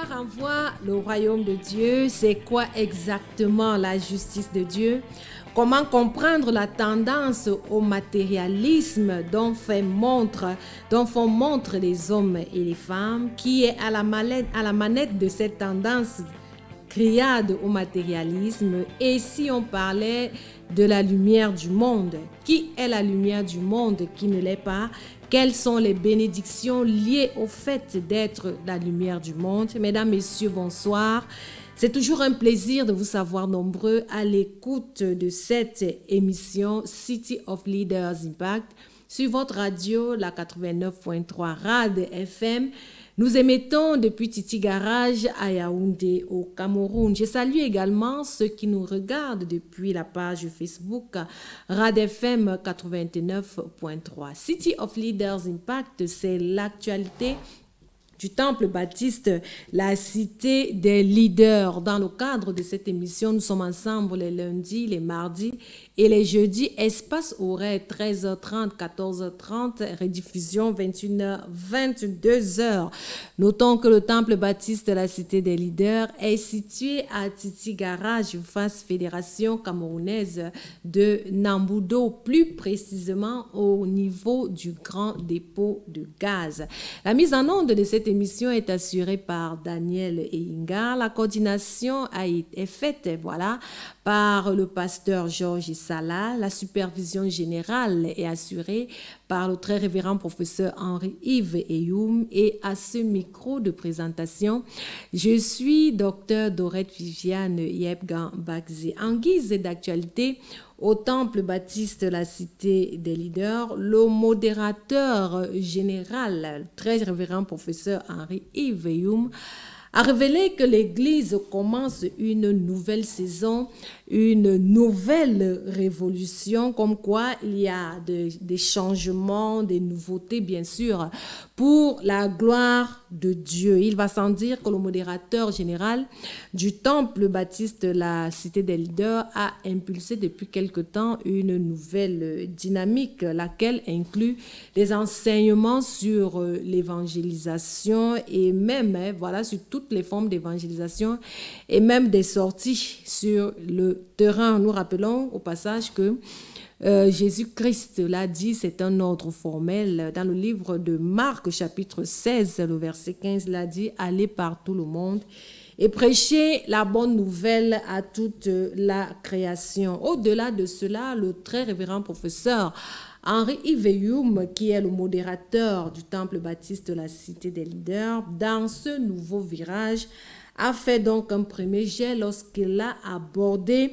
quoi renvoie le royaume de Dieu? C'est quoi exactement la justice de Dieu? Comment comprendre la tendance au matérialisme dont font montre les hommes et les femmes? Qui est à la manette de cette tendance criade au matérialisme? Et si on parlait de la lumière du monde? Qui est la lumière du monde? Qui ne l'est pas? Quelles sont les bénédictions liées au fait d'être la lumière du monde? Mesdames, Messieurs, bonsoir. C'est toujours un plaisir de vous savoir nombreux à l'écoute de cette émission City of Leaders Impact sur votre radio, la 89.3 RAD FM. Nous émettons depuis Titi Garage à Yaoundé au Cameroun. Je salue également ceux qui nous regardent depuis la page Facebook RAD FM 89.3. City of Leaders Impact, c'est l'actualité du Temple Baptiste, la cité des leaders. Dans le cadre de cette émission, nous sommes ensemble les lundis, les mardis et les jeudis. Espace horaire 13h30, 14h30, rediffusion 21h, 22h. Notons que le Temple Baptiste, la cité des leaders, est situé à Titi Garage, face Fédération camerounaise de Nambudo, plus précisément au niveau du grand dépôt de gaz. La mise en onde de cette émission est assurée par Daniel Inga. La coordination est faite, par le pasteur Georges Sala. La supervision générale est assurée par le très révérend professeur Henri-Yves Eyoum. Et à ce micro de présentation, je suis docteur Dorette Viviane Yebgan Bakzi. En guise d'actualité, au Temple Baptiste, la cité des leaders, le modérateur général, le très révérend professeur Henri-Yves Eyoum, a révélé que l'Église commence une nouvelle saison, une nouvelle révolution, comme quoi il y a des changements, des nouveautés, bien sûr, pour la gloire de Dieu. Il va sans dire que le modérateur général du Temple Baptiste, la cité des leaders, a impulsé depuis quelque temps une nouvelle dynamique, laquelle inclut des enseignements sur l'évangélisation et même, sur toutes les formes d'évangélisation et même des sorties sur le terrain. Nous rappelons au passage que Jésus-Christ l'a dit, c'est un ordre formel. Dans le livre de Marc, chapitre 16, le verset 15, l'a dit, allez par tout le monde et prêchez la bonne nouvelle à toute la création. Au-delà de cela, le très révérend professeur Henri-Yves Eyoum, qui est le modérateur du Temple Baptiste de la cité des leaders, dans ce nouveau virage, a fait donc un premier jet lorsqu'il a abordé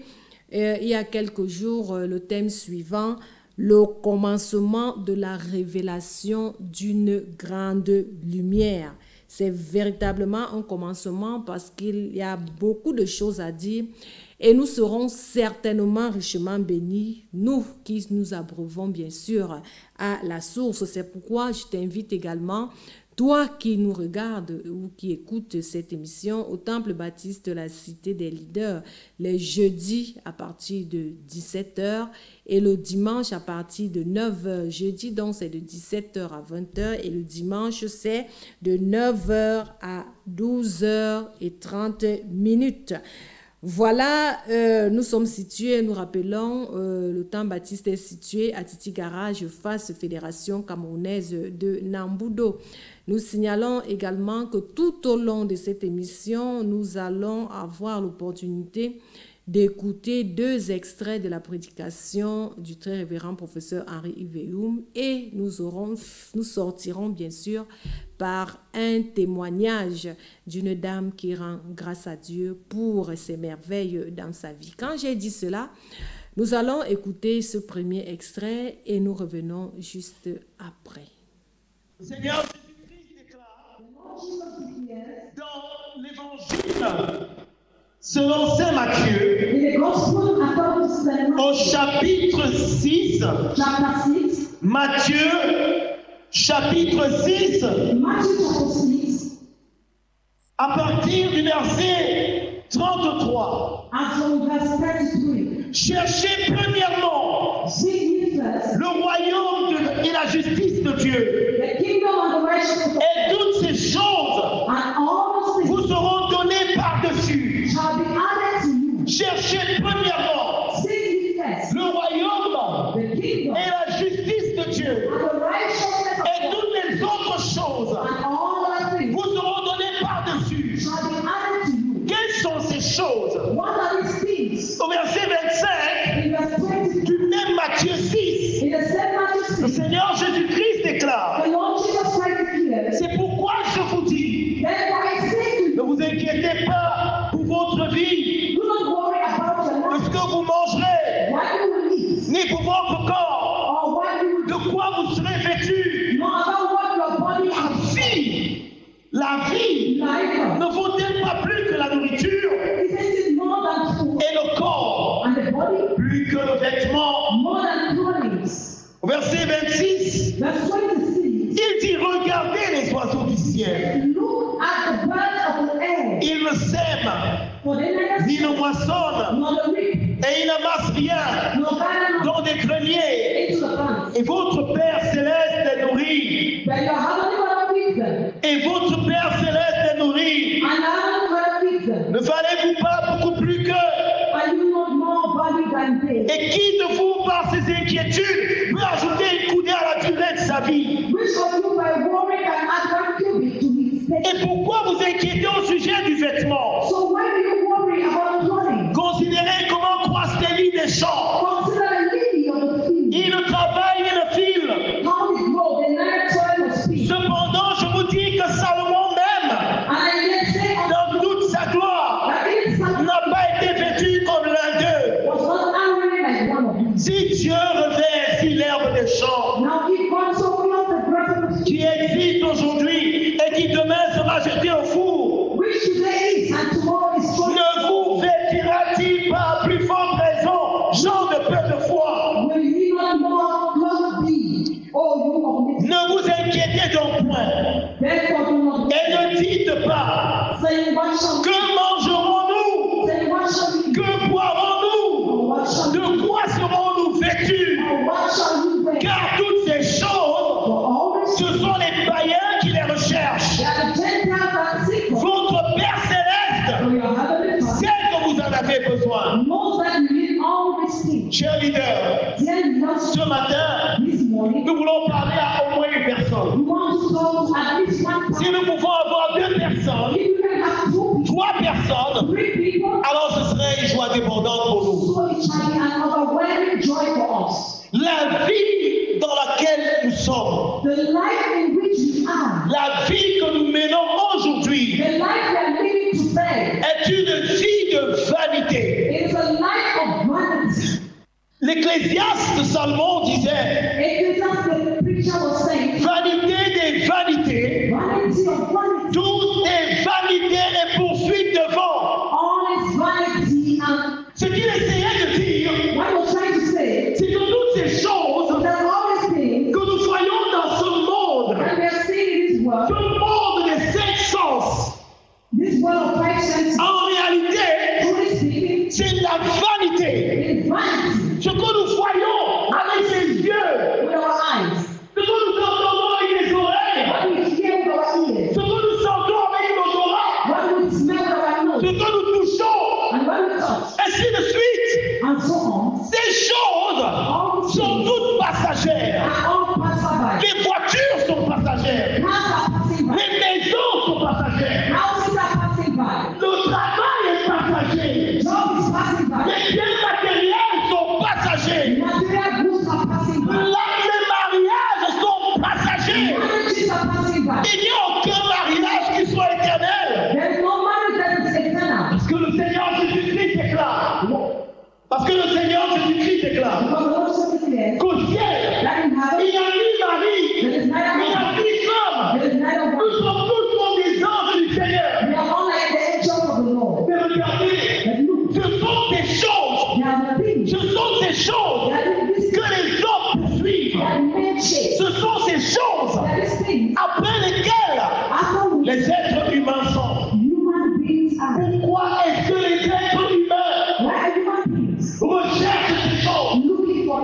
il y a quelques jours le thème suivant, le commencement de la révélation d'une grande lumière. C'est véritablement un commencement parce qu'il y a beaucoup de choses à dire et nous serons certainement richement bénis, nous qui nous abreuvons bien sûr à la source. C'est pourquoi je t'invite également, toi qui nous regardes ou qui écoutes cette émission, au Temple Baptiste de la cité des leaders, les jeudis à partir de 17h et le dimanche à partir de 9h. Jeudi, donc, c'est de 17h à 20h et le dimanche, c'est de 9h à 12h30. Voilà, nous sommes situés, nous rappelons, le Temple Baptiste est situé à Titi Garage, face Fédération camerounaise de Nambudo. Nous signalons également que tout au long de cette émission, nous allons avoir l'opportunité d'écouter 2 extraits de la prédication du très révérend professeur Henri-Yves Eyoum et nous sortirons bien sûr par un témoignage d'une dame qui rend grâce à Dieu pour ses merveilles dans sa vie. Quand j'ai dit cela, nous allons écouter ce premier extrait et nous revenons juste après. Seigneur Jésus-Christ déclare dans l'Évangile selon Saint Matthieu, au chapitre 6, Matthieu, chapitre 6, à partir du verset 33. Cherchez premièrement le royaume et la justice de Dieu, et toutes ces choses vous seront the righteousness of Et God toutes les autres choses and all other things vous seront données par-dessus. shall be added to you. Quelles sont ces choses? What are these things? Au verset 25 In verse 20, du même Matthieu 6, in the same Matthew le 6, Seigneur Jésus-Christ déclare, the Lord Jesus Christ declares, c'est pourquoi je vous dis, therefore I say to ne you, vous inquiétez pas pour votre vie, do not worry about your de life, ce que vous mangerez, what you will eat, ni pour votre corps, or what you will de quoi vous serez vêtus. nor about what your body La vie life. ne vaut-elle pas plus que la nourriture Isn't it more than food et le corps and the body plus que le vêtement? more than clothing? Au verset 26, Verse 26. il dit, regardez les oiseaux du ciel. Look at the birds of the air, Ils ne sèment, for they neither ni ne sow moissonnent, nor the reap, et ils n'amassent rien nor gather dans des greniers. into the barns. Et votre Père céleste les nourrit. But your heavenly Father feeds them, Et votre Père céleste les nourrit. and your heavenly Father feeds them. Ne valez-vous pas beaucoup plus qu'eux? Are you not more valued than they? Et qui de vous, par ses inquiétudes, peut ajouter une coudée à la durée de sa vie? Which of you by worry can add 1 cubit to his Et stature? pourquoi vous inquiétez au sujet du vêtement? So why do you worry about clothing? Considérez comment croissent les lits des champs. Consider the lily of the field. Ils ne travaillent ni ne filent. How it grows, they neither toil nor spin. Cependant, je vous dis que Salomon même, And I yet say unto dans toute sa gloire, that it n'a pas été vêtu comme l'un d'eux. was not arrayed like one of them. Si Dieu revêt ainsi l'herbe des champs, Now if God so clothes the grass of the qui field, existe aujourd'hui et qui demain sera jeté au four, which today is and tomorrow is thrown, ne vous vêtira-t-il pas à plus forte raison, gens de peu de foi? will he not more clothe thee, O you of little? Ne vous inquiétez donc point, Therefore do not et ne dites pas, saying, what shall que mangerons-nous? saying, what shall we do? Que boirons-nous? Or what shall we De quoi serons-nous vêtus? or what shall we wear? Car toutes ces choses, For all this, ce sont les païens qui les recherchent. they are the Gentiles that seek for. Votre Père céleste For your heavenly Father sait que vous en avez besoin. knows that you need all these things. Chers leaders, Then ce just matin, this morning, nous voulons parler à au moins une personne. we want to talk to at least one Si person. nous pouvons avoir 2 personnes, If you can have 2 people, 3 personnes, 3 people, alors ce serait une joie débordante pour nous. so it shall be an overwhelming joy for us. La vie dans laquelle nous sommes, The life in which we are, la vie que nous menons aujourd'hui, the life we are living today, est une vie de vanité. is a life of vanity. L'Ecclésiaste Salomon disait, Ecclesiastes, the preacher was saying, vanité des vanités, vanity of vanity, tout est vanité et poursuite de vent. all is vanity, and Ce qu'il essayait de dire, what he was trying to say, c'est que toutes ces choses that all these things que nous voyons dans ce monde, that we are seeing in this world, ce monde des 5 sens, this world of five senses, en réalité, truly speaking, c'est la vanité. is vanity Ce que nous voyons avec les yeux, with our eyes, ce que nous entendons avec les oreilles, what we hear with our ears, ce que nous sentons avec nos oreilles, what we smell with our ce nose, que nous touchons, and what we touch, ainsi de suite. and so on, Ces choses sont toutes passagères. are all passerby. Les voitures sont passagères. Cars are passing by. Les maisons sont passagères. Houses are passing by. Le travail est passager. Job is passing by. Les biens matériels sont passagers. Material goods are passing by. Les mariages sont passagers. Marriages are passing by. Il n'y a aucun mariage qui soit éternel. There is no marriage that is eternal. Parce que le Seigneur Jésus-Christ déclare. Parce que le Seigneur Jésus-Christ déclare Because the Lord said clear qu'au ciel, that in il heaven n'y a ni mari, there is il neither n'y a man, ni femme. there is neither Nous woman. sommes tous comme des anges du Seigneur. We are all like the angels of the Lord. Mais regardez, But look, ce sont des choses, there are the things ce sont ces choses that in this que les hommes poursuivent. that men chase. Ce sont ces choses That is things après lesquelles after we les êtres humains sont. human beings are. Pourquoi est-ce que les êtres humains Why are human beings recherchent ces choses? looking for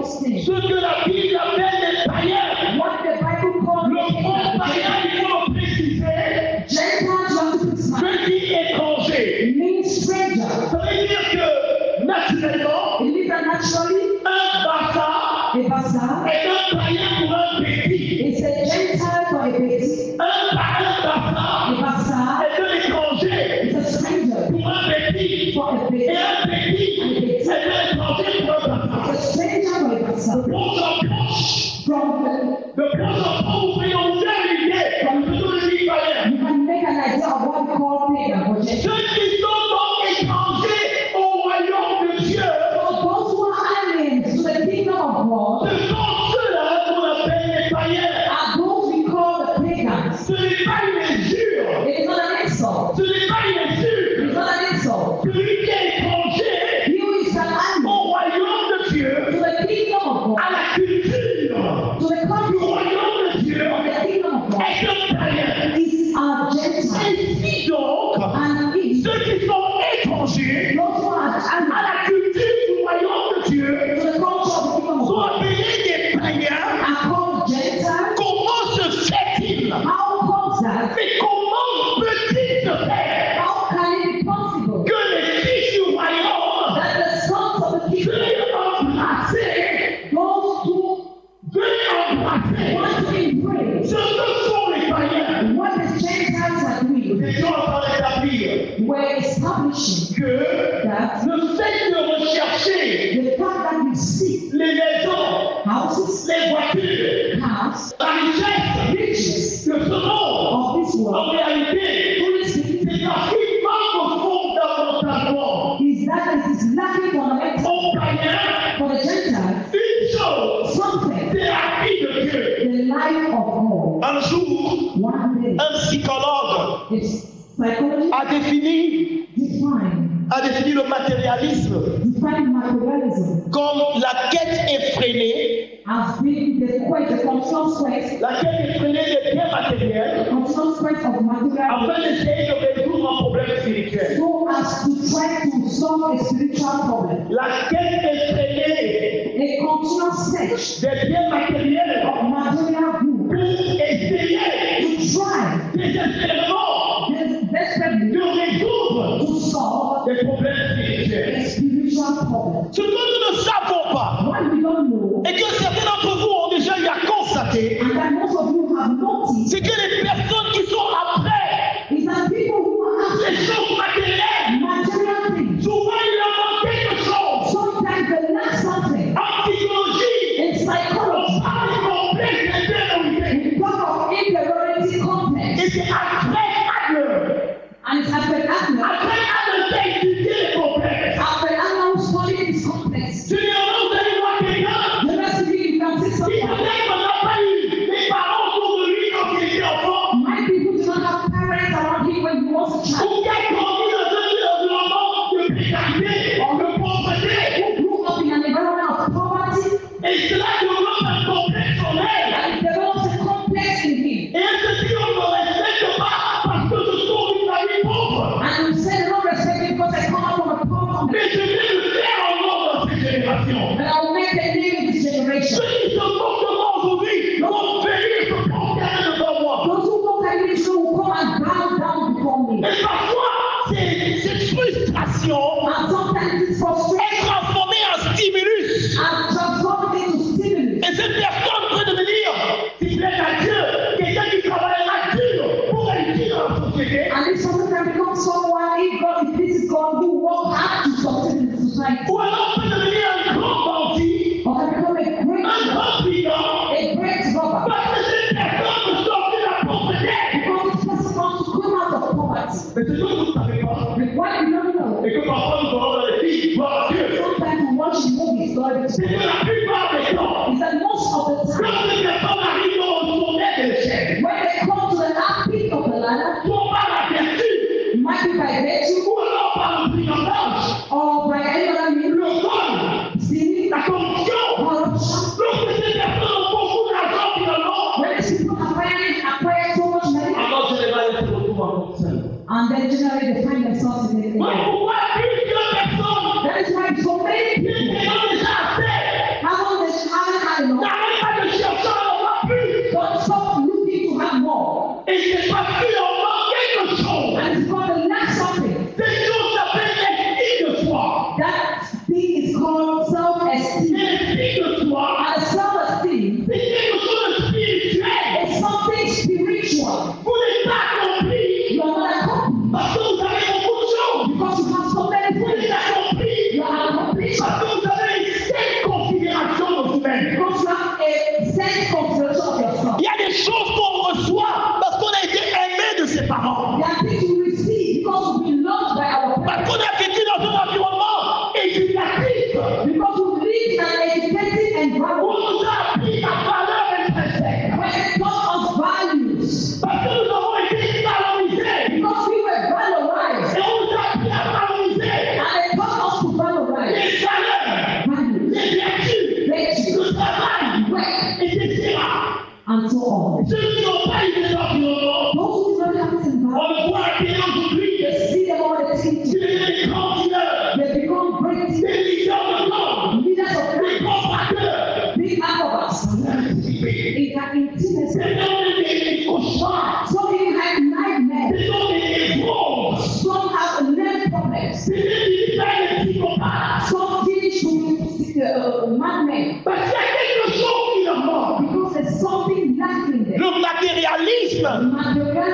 the kingdom of God est un païen. is a Gentile. Et si donc, And if ceux qui sont étrangers those who are à allied la culture du royaume de Dieu to the culture of the kingdom of sont God appelés des païens, are called Gentiles, comment se fait-il? how comes that? Mais comment peut-il se faire How can it be possible que les fils du royaume that the sons of the kingdom, veuillent embrasser, those who want to embrace ce que sont les païens? what the Gentiles are doing, Les gens sont établir were establishing que that le fait de rechercher the fact that we see les maisons, houses, les voitures, cars, la richesse riches de ce monde, of this en world, réalité, truly speaking, c'est parce qu'il manque fondamentalement is that it is lacking fundamental aux païens for the Gentiles une chose, something, c'est la vie de Dieu. the life of God. Un jour, One day, un psychologue it's psychology a défini le matérialisme define materialism comme la quête effrénée, as being the quest, the continuous quest, la quête effrénée des biens matériels the continuous quest of materialism, afin d'essayer de résoudre un problème spirituel. so as to try to solve a spiritual problem. La quête effrénée A continuous search des biens matériels of material pour goods essayer to try désespérément desperately de résoudre to solve des problèmes spirituels. a spiritual problem. Ce que nous ne savons pas, What we don't know, et que certains d'entre vous ont déjà eu à constater, and that most of you have noticed, c'est que les personnes qui sont après is that people who are ces after choses matérielles, material things, souvent il leur manque quelque chose. sometimes they lack something. En psychologie, In on psychology, parle du complexe d'infériorité. we talk of inferiority Et complex, c'est après Adler. and it's after Adler. Après Adler qui a étudié les complexes. After Adler who studied this complex, Généralement, vous allez voir quelqu'un the rest of you can see qui something. peut-être n'a pas eu les parents autour de lui quand il était enfant, Might be who do not have parents around him when he was a child, ou qui a grandi dans un environnement de précarité, de pauvreté. who grew up in an environment of poverty, Et cela développe un complexe en elle. and he develops a complex in him. Et elle se dit, on ne me respecte pas parce que je sors d'une famille pauvre. And you say, don't respect me because I come out from a poor family, Mais je vais le faire en nom dans cette génération. and I will make a name in this generation. Ceux qui se moquent de moi aujourd'hui vont venir se prosterner devant moi. Those who don't like me will come and bow down before me. Et parfois, cette frustration And sometimes it's frustrating est transformée en stimulus. and transformed into stimulus. Et cette personne peut devenir, s'il plaît à Dieu, quelqu'un qui travaillera dur pour réussir dans la société. And this person can become someone, if this is God, who work hard to succeed in the society. Ou alors peut devenir un grand bandit, Or can become un grand brigand, a great robber. parce que cette personne veut sortir de la pauvreté. Because this person wants to come out of poverty. Mais c'est ce que vous ne savez pas. But what you don't know, Et que parfois nous allons dans les films, gloire à Dieu. sometimes we watch movies, God, C'est que la plupart des temps, is that most of the quand time, ces personnes arrivent au sommet de l'échelle, when they come to the last peak of the ladder, soit par la vertu, might be by virtue ou alors par le brigandage, or by any other means, le vol, stealing, la corruption. corruption. Lorsque ces personnes ont beaucoup d'argent finalement, When these people acquire so much money, alors généralement ils se retrouvent en concert. and then generally they find themselves in the Ouais, pourquoi plusieurs personnes That is why so many qui people ont déjà assez haven't had enough. n'arrêtent pas de chercher à en avoir plus. Don't stop looking to have more. Et c'est parce qu'il en manque quelque chose. And it's because they lack something. Cette chose s'appelle l'estime de soi. That thing is called self-esteem. L'estime de soi, And self-esteem c'est quelque chose de spirituel. is something spiritual. Vous n'êtes pas accompli You are not accomplished parce que vous avez beaucoup de choses. because you have so many Vous things. êtes accompli You are accomplished parce que vous avez une certaine considération de vous-même. because you have a sense consideration of yourself. Il y a des choses qu'on reçoit parce qu'on a été aimé de ses parents. There are things we receive because we've been loved by our Parce parents. qu'on a vécu dans un environnement éducatif. Because we live in an educated On environment nous a appris la valeur intrinsèque. where it taught us values. Parce que nous Certains ont des cauchemars. Some even have nightmares. Des ont des névroses. Some have nerve problems. C'est des psychopathes. Some finish with madmen. Parce qu'il y a quelque chose qui leur manque. Because there's something lacking there. Le matérialisme,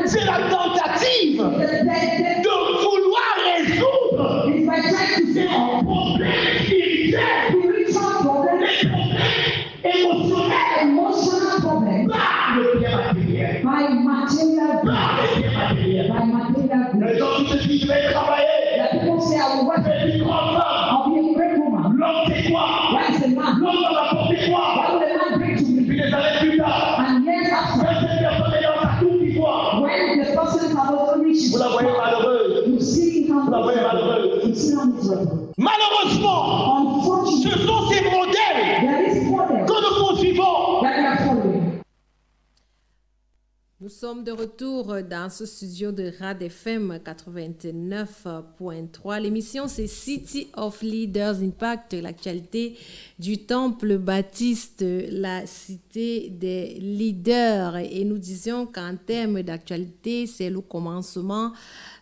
c'est la tentative de vouloir résoudre It's by trying to des solve problèmes spirituels, spiritual problems, des problèmes émotionnels emotional problems, par le bien matériel. by material Par le bien matériel. by material Les goods. gens qui se disent, je vais travailler, The people say, I will work, je vais être une grande femme. I'll be a great woman. L'homme, c'est quoi? What is the man? L'homme va m'apporter quoi? What will the man bring to me? Puis des années plus tard, And years after, quand cette personne est dans sa cour d'ivoire, when the person has reached, vous la voyez malheureuse. you see him Vous la voyez malheureuse. you see him miserable. Malheureusement, Unfortunately, ce sont ces modèles there is model que nous poursuivons. that we are following. Nous sommes de retour dans ce studio de Rad FM 89.3. L'émission, c'est City of Leaders Impact, l'actualité du temple baptiste, la cité des leaders. Et nous disions qu'en termes d'actualité, c'est le commencement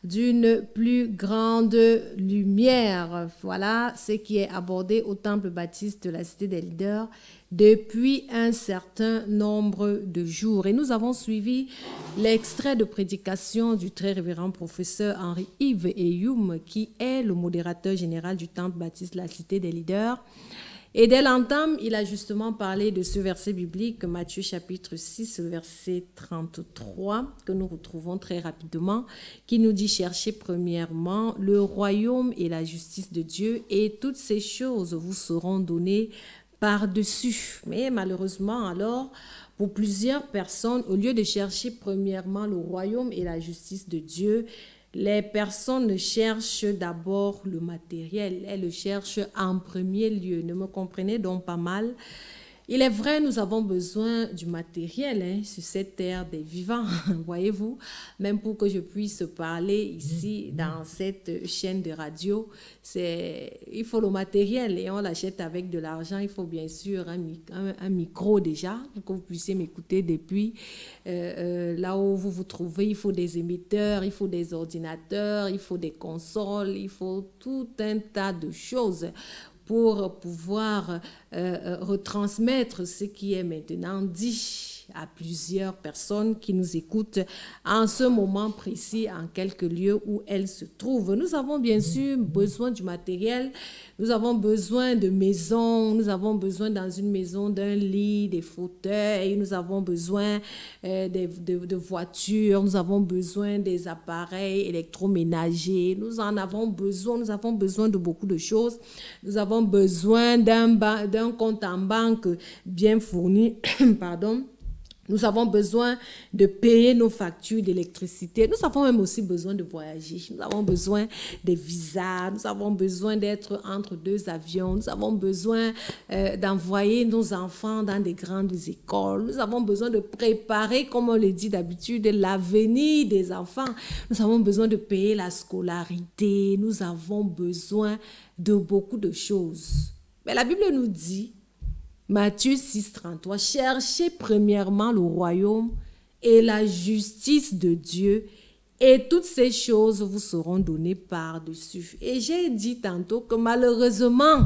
d'une plus grande lumière. Voilà ce qui est abordé au temple baptiste de la cité des leaders depuis un certain nombre de jours. Et nous avons suivi l'extrait de prédication du très révérend professeur Henri-Yves Eyoum, qui est le modérateur général du temple baptiste de la cité des leaders. Et dès l'entame, il a justement parlé de ce verset biblique, Matthieu chapitre 6, verset 33, que nous retrouvons très rapidement, qui nous dit « Cherchez premièrement le royaume et la justice de Dieu, et toutes ces choses vous seront données par-dessus. » Mais malheureusement, alors, pour plusieurs personnes, au lieu de chercher premièrement le royaume et la justice de Dieu, les personnes cherchent d'abord le matériel. Elles le cherchent en premier lieu. Ne me comprenez donc pas mal. Il est vrai, nous avons besoin du matériel sur cette terre des vivants, voyez-vous. Même pour que je puisse parler ici dans cette chaîne de radio, il faut le matériel et on l'achète avec de l'argent. Il faut bien sûr un micro déjà pour que vous puissiez m'écouter depuis là où vous vous trouvez. Il faut des émetteurs, il faut des ordinateurs, il faut des consoles, il faut tout un tas de choses pour pouvoir retransmettre ce qui est maintenant dit à plusieurs personnes qui nous écoutent en ce moment précis, en quelques lieux où elles se trouvent. Nous avons bien sûr besoin du matériel, nous avons besoin de maisons, nous avons besoin dans une maison d'un lit, des fauteuils, nous avons besoin de voitures, nous avons besoin des appareils électroménagers, nous avons besoin de beaucoup de choses. Nous avons besoin d'un compte en banque bien fourni, pardon. Nous avons besoin de payer nos factures d'électricité. Nous avons même aussi besoin de voyager. Nous avons besoin des visas. Nous avons besoin d'être entre deux avions. Nous avons besoin d'envoyer nos enfants dans des grandes écoles. Nous avons besoin de préparer, comme on le dit d'habitude, l'avenir des enfants. Nous avons besoin de payer la scolarité. Nous avons besoin de beaucoup de choses. Mais la Bible nous dit, Matthieu 6, 33, cherchez premièrement le royaume et la justice de Dieu, et toutes ces choses vous seront données par-dessus. Et j'ai dit tantôt que malheureusement,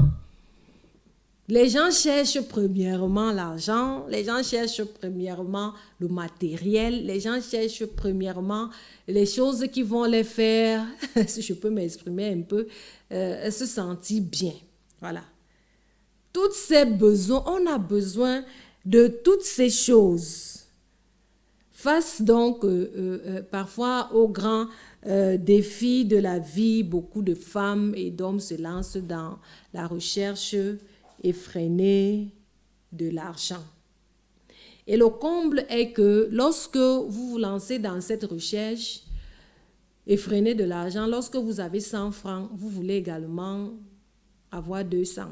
les gens cherchent premièrement l'argent, les gens cherchent premièrement le matériel, les gens cherchent premièrement les choses qui vont les faire, si je peux m'exprimer un peu, se sentir bien. Voilà. Tous ces besoins, on a besoin de toutes ces choses. Face donc parfois aux grands défis de la vie, beaucoup de femmes et d'hommes se lancent dans la recherche effrénée de l'argent. Et le comble est que lorsque vous vous lancez dans cette recherche effrénée de l'argent, lorsque vous avez 100 francs, vous voulez également avoir 200.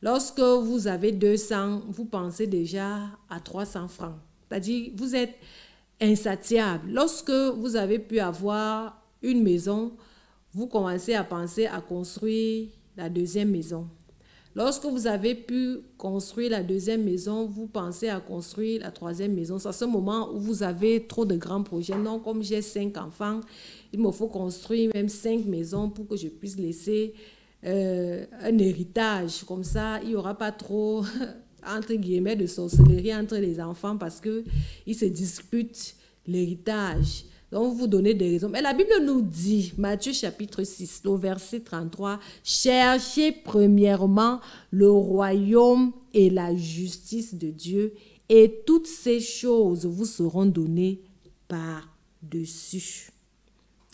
Lorsque vous avez 200, vous pensez déjà à 300 francs. C'est-à-dire, vous êtes insatiable. Lorsque vous avez pu avoir une maison, vous commencez à penser à construire la deuxième maison. Lorsque vous avez pu construire la deuxième maison, vous pensez à construire la troisième maison. C'est à ce moment où vous avez trop de grands projets. Non, comme j'ai 5 enfants, il me faut construire même 5 maisons pour que je puisse laisser un héritage. Comme ça, il n'y aura pas trop, entre guillemets, de sorcellerie entre les enfants parce qu'ils se disputent l'héritage. Donc, vous donnez des raisons. Mais la Bible nous dit, Matthieu chapitre 6, au verset 33, « Cherchez premièrement le royaume et la justice de Dieu, et toutes ces choses vous seront données par-dessus. »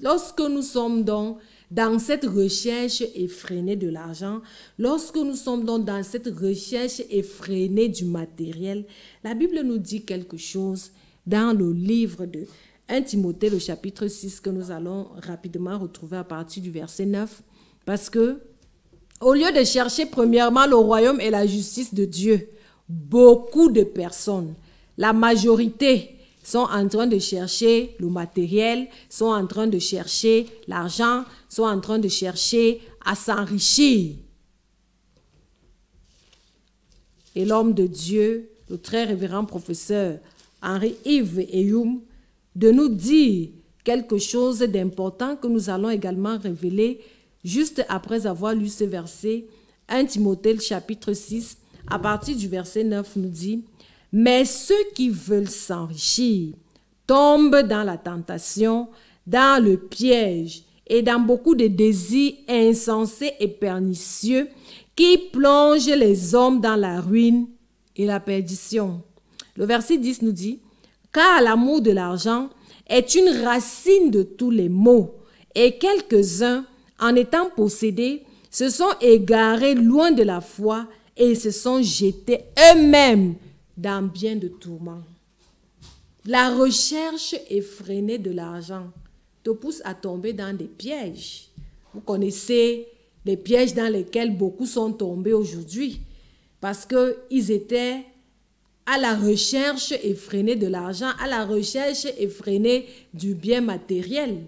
Lorsque nous sommes donc dans cette recherche effrénée de l'argent, lorsque nous sommes donc dans cette recherche effrénée du matériel, la Bible nous dit quelque chose dans le livre de 1 Timothée, le chapitre 6, que nous allons rapidement retrouver à partir du verset 9. Parce que, au lieu de chercher premièrement le royaume et la justice de Dieu, beaucoup de personnes, la majorité, sont en train de chercher le matériel, sont en train de chercher l'argent, sont en train de chercher à s'enrichir. Et l'homme de Dieu, le très révérend professeur Henri-Yves Eyoum, de nous dire quelque chose d'important que nous allons également révéler juste après avoir lu ce verset. 1 Timothée chapitre 6, à partir du verset 9, nous dit « Mais ceux qui veulent s'enrichir tombent dans la tentation, dans le piège et dans beaucoup de désirs insensés et pernicieux qui plongent les hommes dans la ruine et la perdition. » Le verset 10 nous dit « Car l'amour de l'argent est une racine de tous les maux, et quelques-uns, en étant possédés, se sont égarés loin de la foi et se sont jetés eux-mêmes dans bien de tourments. » La recherche effrénée de l'argent te pousse à tomber dans des pièges. Vous connaissez les pièges dans lesquels beaucoup sont tombés aujourd'hui parce qu'ils étaient à la recherche effrénée de l'argent, à la recherche effrénée du bien matériel.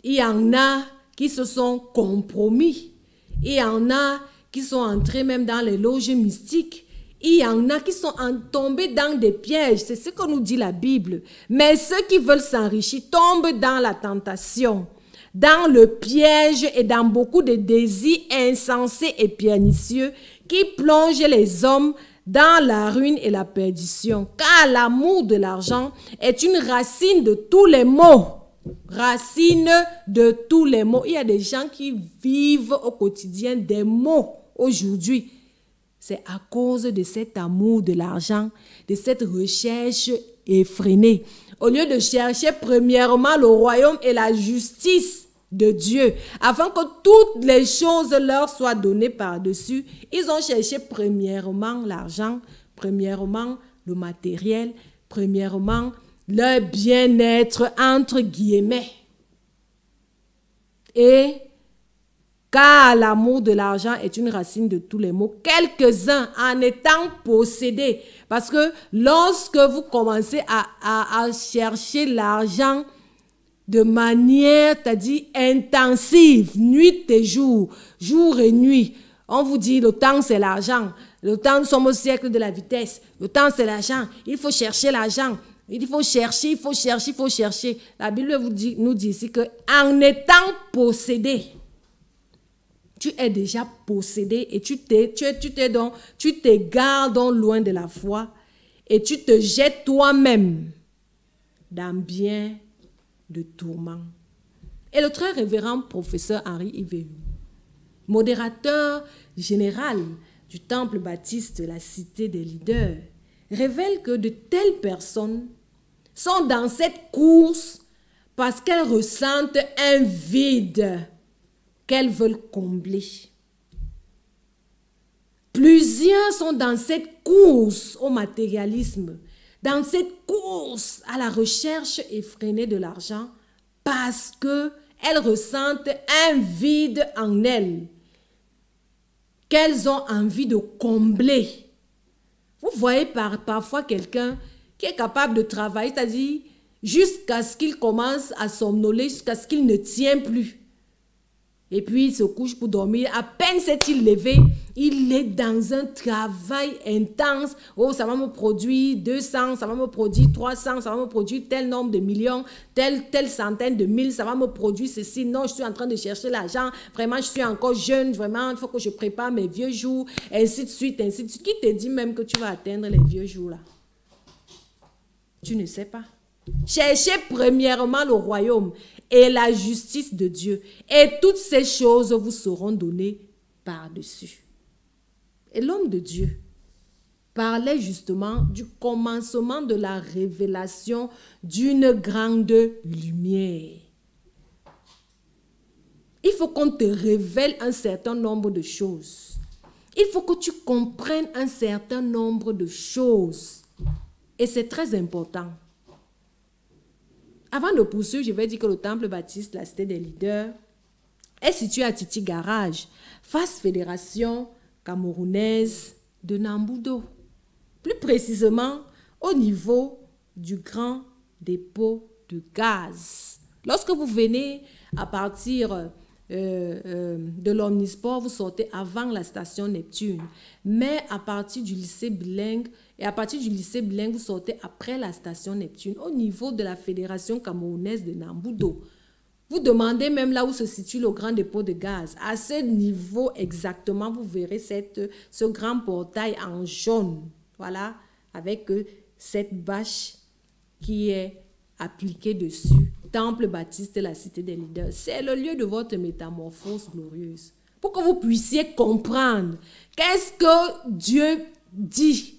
Il y en a qui se sont compromis. Il y en a qui sont entrés même dans les loges mystiques. Il y en a qui sont tombés dans des pièges. C'est ce que nous dit la Bible. Mais ceux qui veulent s'enrichir tombent dans la tentation, dans le piège et dans beaucoup de désirs insensés et pernicieux qui plongent les hommes dans la ruine et la perdition. Car l'amour de l'argent est une racine de tous les maux. Racine de tous les maux. Il y a des gens qui vivent au quotidien des maux aujourd'hui. C'est à cause de cet amour de l'argent, de cette recherche effrénée. Au lieu de chercher premièrement le royaume et la justice de Dieu, afin que toutes les choses leur soient données par-dessus, ils ont cherché premièrement l'argent, premièrement le matériel, premièrement leur bien-être entre guillemets. Et car l'amour de l'argent est une racine de tous les maux, quelques-uns en étant possédés. Parce que lorsque vous commencez à chercher l'argent de manière, c'est-à-dire intensive, nuit et jour, jour et nuit, on vous dit le temps c'est l'argent, le temps nous sommes au siècle de la vitesse, le temps c'est l'argent, il faut chercher l'argent. Il faut chercher, il faut chercher, il faut chercher. La Bible nous dit ici qu'en étant possédé, tu es déjà possédé et tu t'égares donc loin de la foi et tu te jettes toi-même dans bien de tourments. Et le très révérend professeur Henri-Yves Eyoum, modérateur général du temple baptiste de la cité des leaders, révèle que de telles personnes sont dans cette course parce qu'elles ressentent un vide qu'elles veulent combler. Plusieurs sont dans cette course au matérialisme, dans cette course à la recherche effrénée de l'argent, parce qu'elles ressentent un vide en elles, qu'elles ont envie de combler. Vous voyez parfois quelqu'un qui est capable de travailler, c'est-à-dire jusqu'à ce qu'il commence à somnoler, jusqu'à ce qu'il ne tient plus. Et puis, il se couche pour dormir. À peine s'est-il levé, il est dans un travail intense. Oh, ça va me produire 200, ça va me produire 300, ça va me produire tel nombre de millions, telle centaine de mille, ça va me produire ceci. Non, je suis en train de chercher l'argent. Vraiment, je suis encore jeune. Vraiment, il faut que je prépare mes vieux jours. Ainsi de suite, ainsi de suite. Qui te dit même que tu vas atteindre les vieux jours là? Tu ne sais pas. Cherchez premièrement le royaume et la justice de Dieu. Et toutes ces choses vous seront données par-dessus. Et l'homme de Dieu parlait justement du commencement de la révélation d'une grande lumière. Il faut qu'on te révèle un certain nombre de choses. Il faut que tu comprennes un certain nombre de choses. Et c'est très important. Avant de poursuivre, je vais dire que le temple baptiste, la cité des leaders, est situé à Titi Garage, face fédération camerounaise de Nambudo. Plus précisément, au niveau du grand dépôt de gaz. Lorsque vous venez à partir de l'Omnisport, vous sortez avant la station Neptune. Mais à partir du lycée bilingue, vous sortez après la station Neptune, au niveau de la Fédération camerounaise de Nambudo. Vous demandez même là où se situe le grand dépôt de gaz. À ce niveau exactement, vous verrez ce grand portail en jaune. Voilà, avec cette bâche qui est appliquée dessus. Temple baptiste, la cité des leaders. C'est le lieu de votre métamorphose glorieuse. Pour que vous puissiez comprendre qu'est-ce que Dieu dit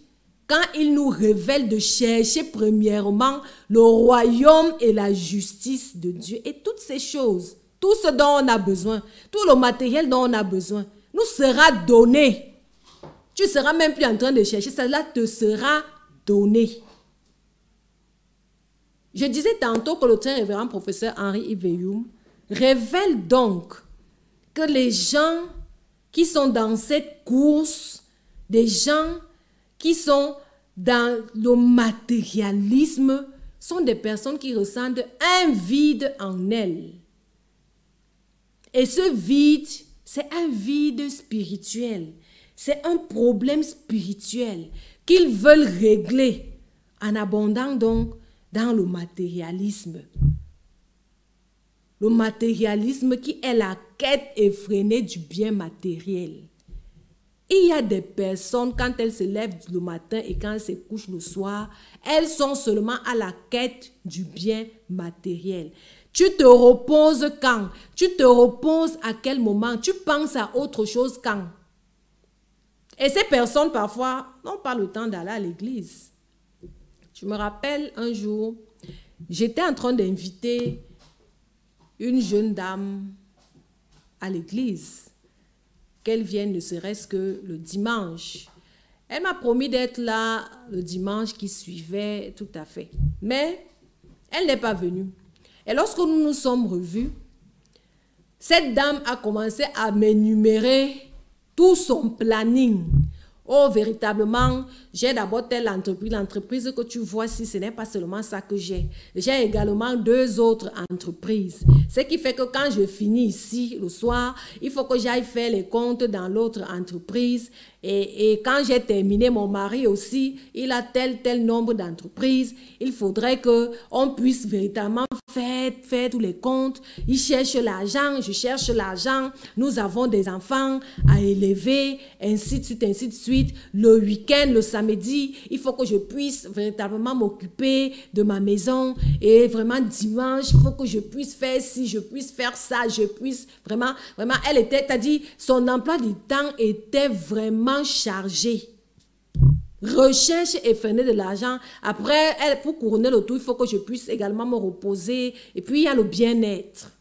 quand il nous révèle de chercher premièrement le royaume et la justice de Dieu. Et toutes ces choses, tout ce dont on a besoin, tout le matériel dont on a besoin, nous sera donné. Tu ne seras même plus en train de chercher, cela te sera donné. Je disais tantôt que le très révérend professeur Henri Iveyoum révèle donc que les gens qui sont dans cette course, des gens qui sont dans le matérialisme, sont des personnes qui ressentent un vide en elles. Et ce vide, c'est un vide spirituel. C'est un problème spirituel qu'ils veulent régler en abondant donc dans le matérialisme. Le matérialisme qui est la quête effrénée du bien matériel. Il y a des personnes, quand elles se lèvent le matin et quand elles se couchent le soir, elles sont seulement à la quête du bien matériel. Tu te reposes quand? Tu te reposes à quel moment? Tu penses à autre chose quand? Et ces personnes, parfois, n'ont pas le temps d'aller à l'église. Je me rappelle un jour, j'étais en train d'inviter une jeune dame à l'église, qu'elle vienne ne serait-ce que le dimanche. Elle m'a promis d'être là le dimanche qui suivait, tout à fait. Mais elle n'est pas venue. Et lorsque nous nous sommes revus, cette dame a commencé à m'énumérer tout son planning. Oh, véritablement, j'ai d'abord telle entreprise. L'entreprise que tu vois ici, ce n'est pas seulement ça que j'ai. J'ai également 2 autres entreprises. Ce qui fait que quand je finis ici le soir, il faut que j'aille faire les comptes dans l'autre entreprise. Et quand j'ai terminé, mon mari aussi, il a tel nombre d'entreprises. Il faudrait qu'on puisse véritablement faire tous les comptes. Il cherche l'argent, je cherche l'argent. Nous avons des enfants à élever, ainsi de suite, ainsi de suite. Le week-end, le samedi, il faut que je puisse véritablement m'occuper de ma maison. Et vraiment, dimanche, il faut que je puisse faire ci, je puisse faire ça, je puisse vraiment, elle était, c'est-à-dire, son emploi du temps était vraiment chargé. Recherche effrénée de l'argent. Après, pour couronner le tout, il faut que je puisse également me reposer. Et puis, il y a le bien-être.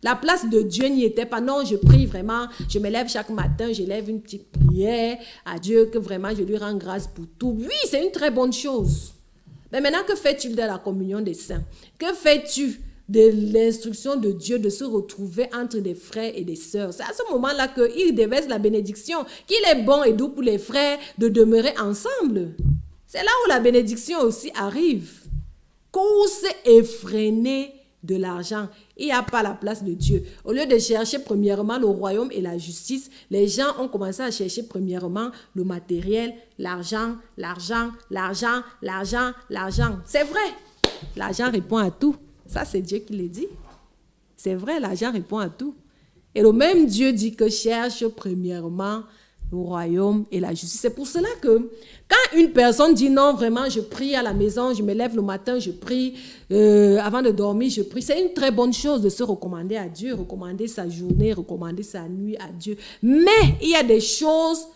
La place de Dieu n'y était pas. Non, je prie vraiment. Je me lève chaque matin, j'élève une petite prière à Dieu, que vraiment je lui rends grâce pour tout. Oui, c'est une très bonne chose. Mais maintenant, que fais-tu de la communion des saints? Que fais-tu de l'instruction de Dieu de se retrouver entre des frères et des sœurs? C'est à ce moment-là qu'il déverse la bénédiction, qu'il est bon et doux pour les frères de demeurer ensemble. C'est là où la bénédiction aussi arrive. Course effrénée de l'argent. Il n'y a pas la place de Dieu. Au lieu de chercher premièrement le royaume et la justice, les gens ont commencé à chercher premièrement le matériel, l'argent, l'argent, l'argent, l'argent, l'argent. C'est vrai, l'argent répond à tout. Ça, c'est Dieu qui le dit. C'est vrai, l'argent répond à tout. Et le même Dieu dit que cherche premièrement le royaume et la justice. C'est pour cela que quand une personne dit non, vraiment, je prie à la maison, je me lève le matin, je prie, avant de dormir, je prie. C'est une très bonne chose de se recommander à Dieu, recommander sa journée, recommander sa nuit à Dieu. Mais il y a des choses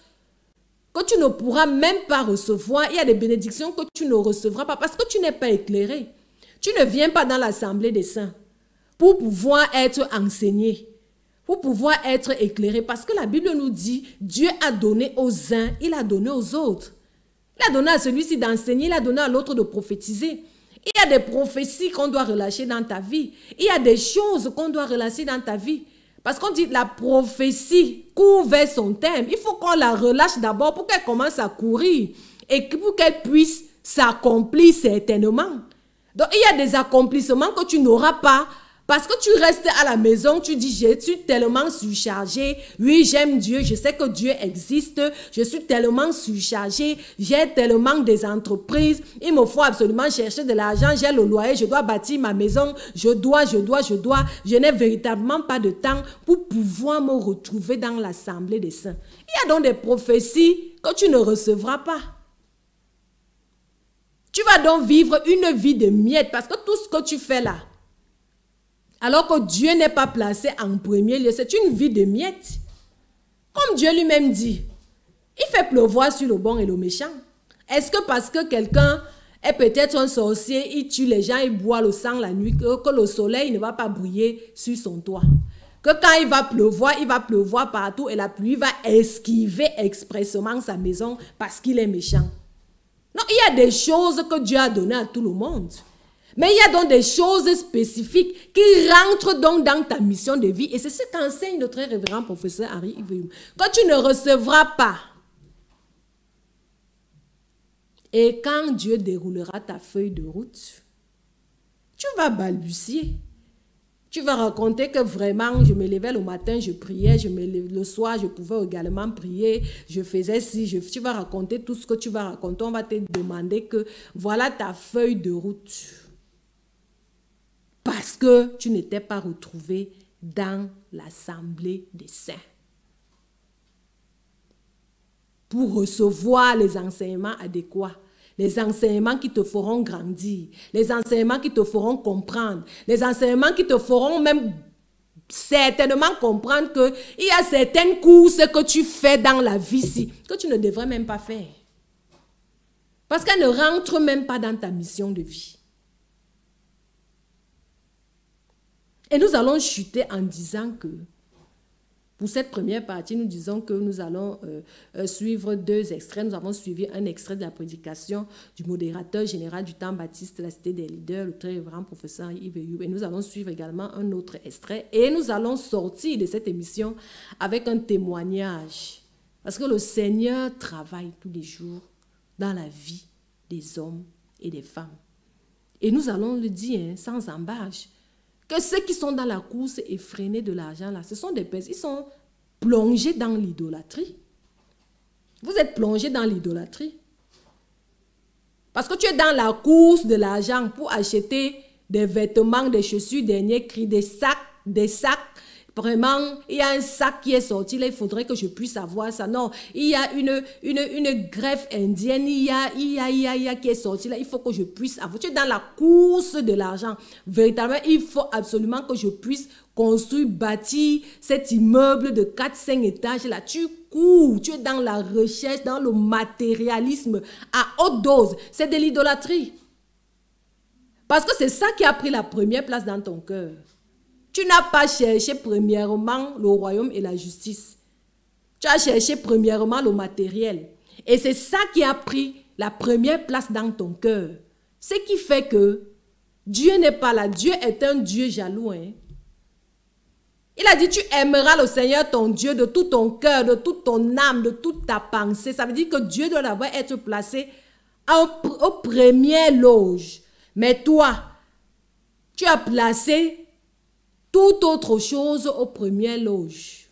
que tu ne pourras même pas recevoir. Il y a des bénédictions que tu ne recevras pas parce que tu n'es pas éclairé. Tu ne viens pas dans l'assemblée des saints pour pouvoir être enseigné, pour pouvoir être éclairé. Parce que la Bible nous dit, Dieu a donné aux uns, il a donné aux autres. Il a donné à celui-ci d'enseigner, il a donné à l'autre de prophétiser. Il y a des prophéties qu'on doit relâcher dans ta vie. Il y a des choses qu'on doit relâcher dans ta vie. Parce qu'on dit la prophétie court vers son terme. Il faut qu'on la relâche d'abord pour qu'elle commence à courir et pour qu'elle puisse s'accomplir certainement. Donc, il y a des accomplissements que tu n'auras pas parce que tu restes à la maison, tu dis, je suis tellement surchargé. Oui, j'aime Dieu, je sais que Dieu existe. Je suis tellement surchargé, j'ai tellement des entreprises. Il me faut absolument chercher de l'argent, j'ai le loyer, je dois bâtir ma maison. Je dois. Je n'ai véritablement pas de temps pour pouvoir me retrouver dans l'assemblée des saints. Il y a donc des prophéties que tu ne recevras pas. Tu vas donc vivre une vie de miettes parce que tout ce que tu fais là, alors que Dieu n'est pas placé en premier lieu, c'est une vie de miettes. Comme Dieu lui-même dit, il fait pleuvoir sur le bon et le méchant. Est-ce que parce que quelqu'un est peut-être un sorcier, il tue les gens, il boit le sang la nuit, que le soleil ne va pas briller sur son toit? Que quand il va pleuvoir partout et la pluie va esquiver expressément sa maison parce qu'il est méchant? Non, il y a des choses que Dieu a données à tout le monde. Mais il y a donc des choses spécifiques qui rentrent donc dans ta mission de vie. Et c'est ce qu'enseigne le très révérend professeur Henri Iveillou. Que tu ne recevras pas. Et quand Dieu déroulera ta feuille de route, tu vas balbutier. Tu vas raconter que vraiment, je me levais le matin, je priais, le soir, je pouvais également prier, je faisais ci, tu vas raconter tout ce que tu vas raconter. On va te demander que voilà ta feuille de route. Parce que tu n'étais pas retrouvé dans l'assemblée des saints. Pour recevoir les enseignements adéquats. Les enseignements qui te feront grandir, les enseignements qui te feront comprendre, les enseignements qui te feront même certainement comprendre qu'il y a certaines courses que tu fais dans la vie-ci que tu ne devrais même pas faire. Parce qu'elles ne rentrent même pas dans ta mission de vie. Et nous allons chuter en disant que pour cette première partie, nous disons que nous allons suivre 2 extraits. Nous avons suivi un extrait de la prédication du modérateur général du temps baptiste de la Cité des leaders, le très révérend professeur Iveillou. Et nous allons suivre également un autre extrait. Et nous allons sortir de cette émission avec un témoignage. Parce que le Seigneur travaille tous les jours dans la vie des hommes et des femmes. Et nous allons le dire sans embâche. Que ceux qui sont dans la course effrénée de l'argent, là, ce sont des personnes, ils sont plongés dans l'idolâtrie. Vous êtes plongés dans l'idolâtrie. Parce que tu es dans la course de l'argent pour acheter des vêtements, des chaussures, des cris, des sacs. Vraiment, il y a un sac qui est sorti, là, il faudrait que je puisse avoir ça. Non, il y a une greffe indienne, il y a qui est sorti, là, il faut que je puisse avoir. Tu es dans la course de l'argent. Véritablement, il faut absolument que je puisse construire, bâtir cet immeuble de 4-5 étages, là. Tu cours, tu es dans la recherche, dans le matérialisme à haute dose. C'est de l'idolâtrie. Parce que c'est ça qui a pris la première place dans ton cœur. Tu n'as pas cherché premièrement le royaume et la justice. Tu as cherché premièrement le matériel. Et c'est ça qui a pris la première place dans ton cœur. Ce qui fait que Dieu n'est pas là. Dieu est un Dieu jaloux. Hein? Il a dit, tu aimeras le Seigneur ton Dieu de tout ton cœur, de toute ton âme, de toute ta pensée. Ça veut dire que Dieu doit d'abord être placé aux premières loges. Mais toi, Tu as placé toute autre chose aux premières loges.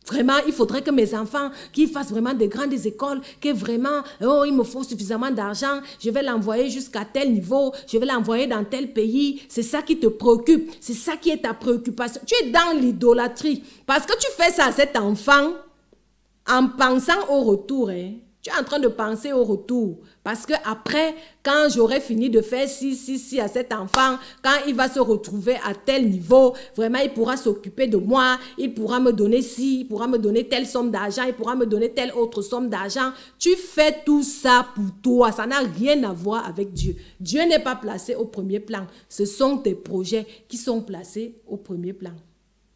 Vraiment, il faudrait que mes enfants, qu'ils fassent vraiment des grandes écoles, que vraiment, oh, il me faut suffisamment d'argent, je vais l'envoyer jusqu'à tel niveau, je vais l'envoyer dans tel pays. C'est ça qui te préoccupe, c'est ça qui est ta préoccupation. Tu es dans l'idolâtrie. Parce que tu fais ça à cet enfant en pensant au retour. Hein. Tu es en train de penser au retour. Parce que après, quand j'aurai fini de faire ci à cet enfant, quand il va se retrouver à tel niveau, vraiment, il pourra s'occuper de moi, il pourra me donner ci, il pourra me donner telle somme d'argent, il pourra me donner telle autre somme d'argent. Tu fais tout ça pour toi. Ça n'a rien à voir avec Dieu. Dieu n'est pas placé au premier plan. Ce sont tes projets qui sont placés au premier plan.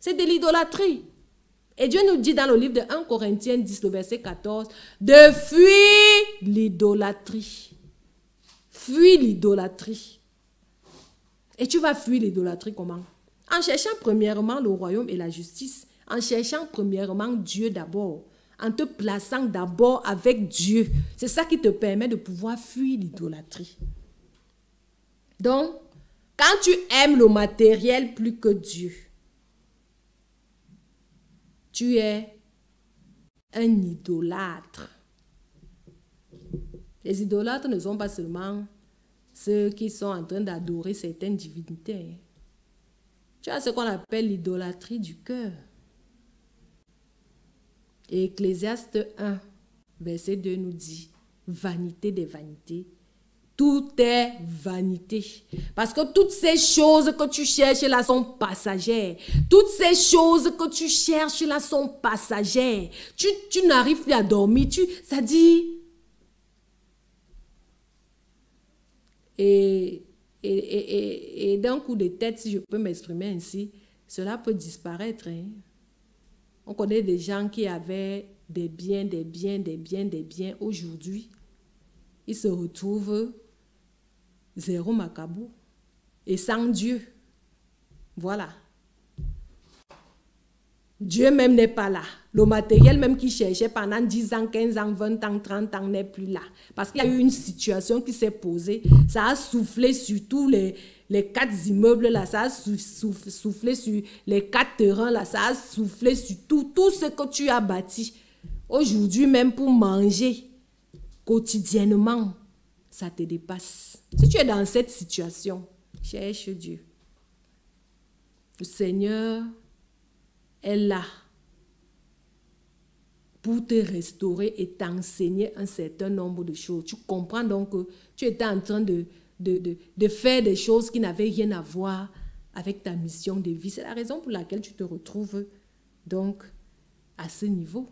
C'est de l'idolâtrie. Et Dieu nous dit dans le livre de 1 Corinthiens 10, le verset 14, de fuir l'idolâtrie. Fuis l'idolâtrie. Et tu vas fuir l'idolâtrie comment? En cherchant premièrement le royaume et la justice. En cherchant premièrement Dieu d'abord. En te plaçant d'abord avec Dieu. C'est ça qui te permet de pouvoir fuir l'idolâtrie. Donc, quand tu aimes le matériel plus que Dieu, tu es un idolâtre. Les idolâtres ne sont pas seulement ceux qui sont en train d'adorer certaines divinités. Tu as ce qu'on appelle l'idolâtrie du cœur. Et Ecclésiaste 1, verset 2 nous dit, vanité des vanités. Tout est vanité. Parce que toutes ces choses que tu cherches là sont passagères. Toutes ces choses que tu cherches là sont passagères. Tu n'arrives plus à dormir. Ça dit... Et d'un coup de tête, si je peux m'exprimer ainsi, cela peut disparaître. Hein. On connaît des gens qui avaient des biens. Aujourd'hui, ils se retrouvent zéro macabou et sans Dieu. Voilà. Dieu même n'est pas là. Le matériel même qu'ils cherchaient pendant 10 ans, 15 ans, 20 ans, 30 ans n'est plus là. Parce qu'il y a eu une situation qui s'est posée. Ça a soufflé sur tous les 4 immeubles là. Ça a soufflé sur les 4 terrains là. Ça a soufflé sur tout ce que tu as bâti. Aujourd'hui même pour manger quotidiennement, ça te dépasse. Si tu es dans cette situation, cherche Dieu. Le Seigneur est là pour te restaurer et t'enseigner un certain nombre de choses. Tu comprends donc que tu étais en train de faire des choses qui n'avaient rien à voir avec ta mission de vie. C'est la raison pour laquelle tu te retrouves donc à ce niveau.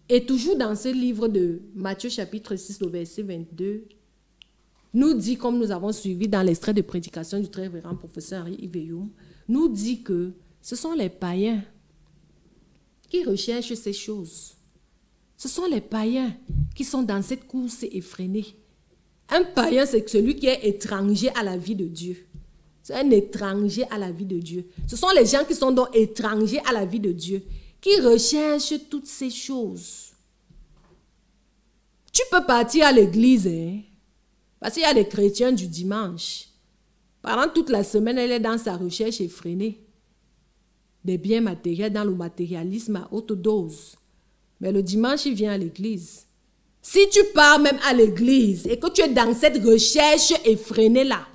Et toujours dans ce livre de Matthieu chapitre 6, le verset 22, nous dit, comme nous avons suivi dans l'extrait de prédication du très révérend professeur Henri Iveyoum, nous dit que ce sont les païens qui recherchent ces choses. Ce sont les païens qui sont dans cette course effrénée. Un païen, c'est celui qui est étranger à la vie de Dieu. C'est un étranger à la vie de Dieu. Ce sont les gens qui sont donc étrangers à la vie de Dieu, qui recherchent toutes ces choses. Tu peux partir à l'église, hein? Parce qu'il y a des chrétiens du dimanche. Pendant toute la semaine, elle est dans sa recherche effrénée des biens matériels, dans le matérialisme à haute dose. Mais le dimanche, il vient à l'église. Si tu pars même à l'église et que tu es dans cette recherche effrénée-là,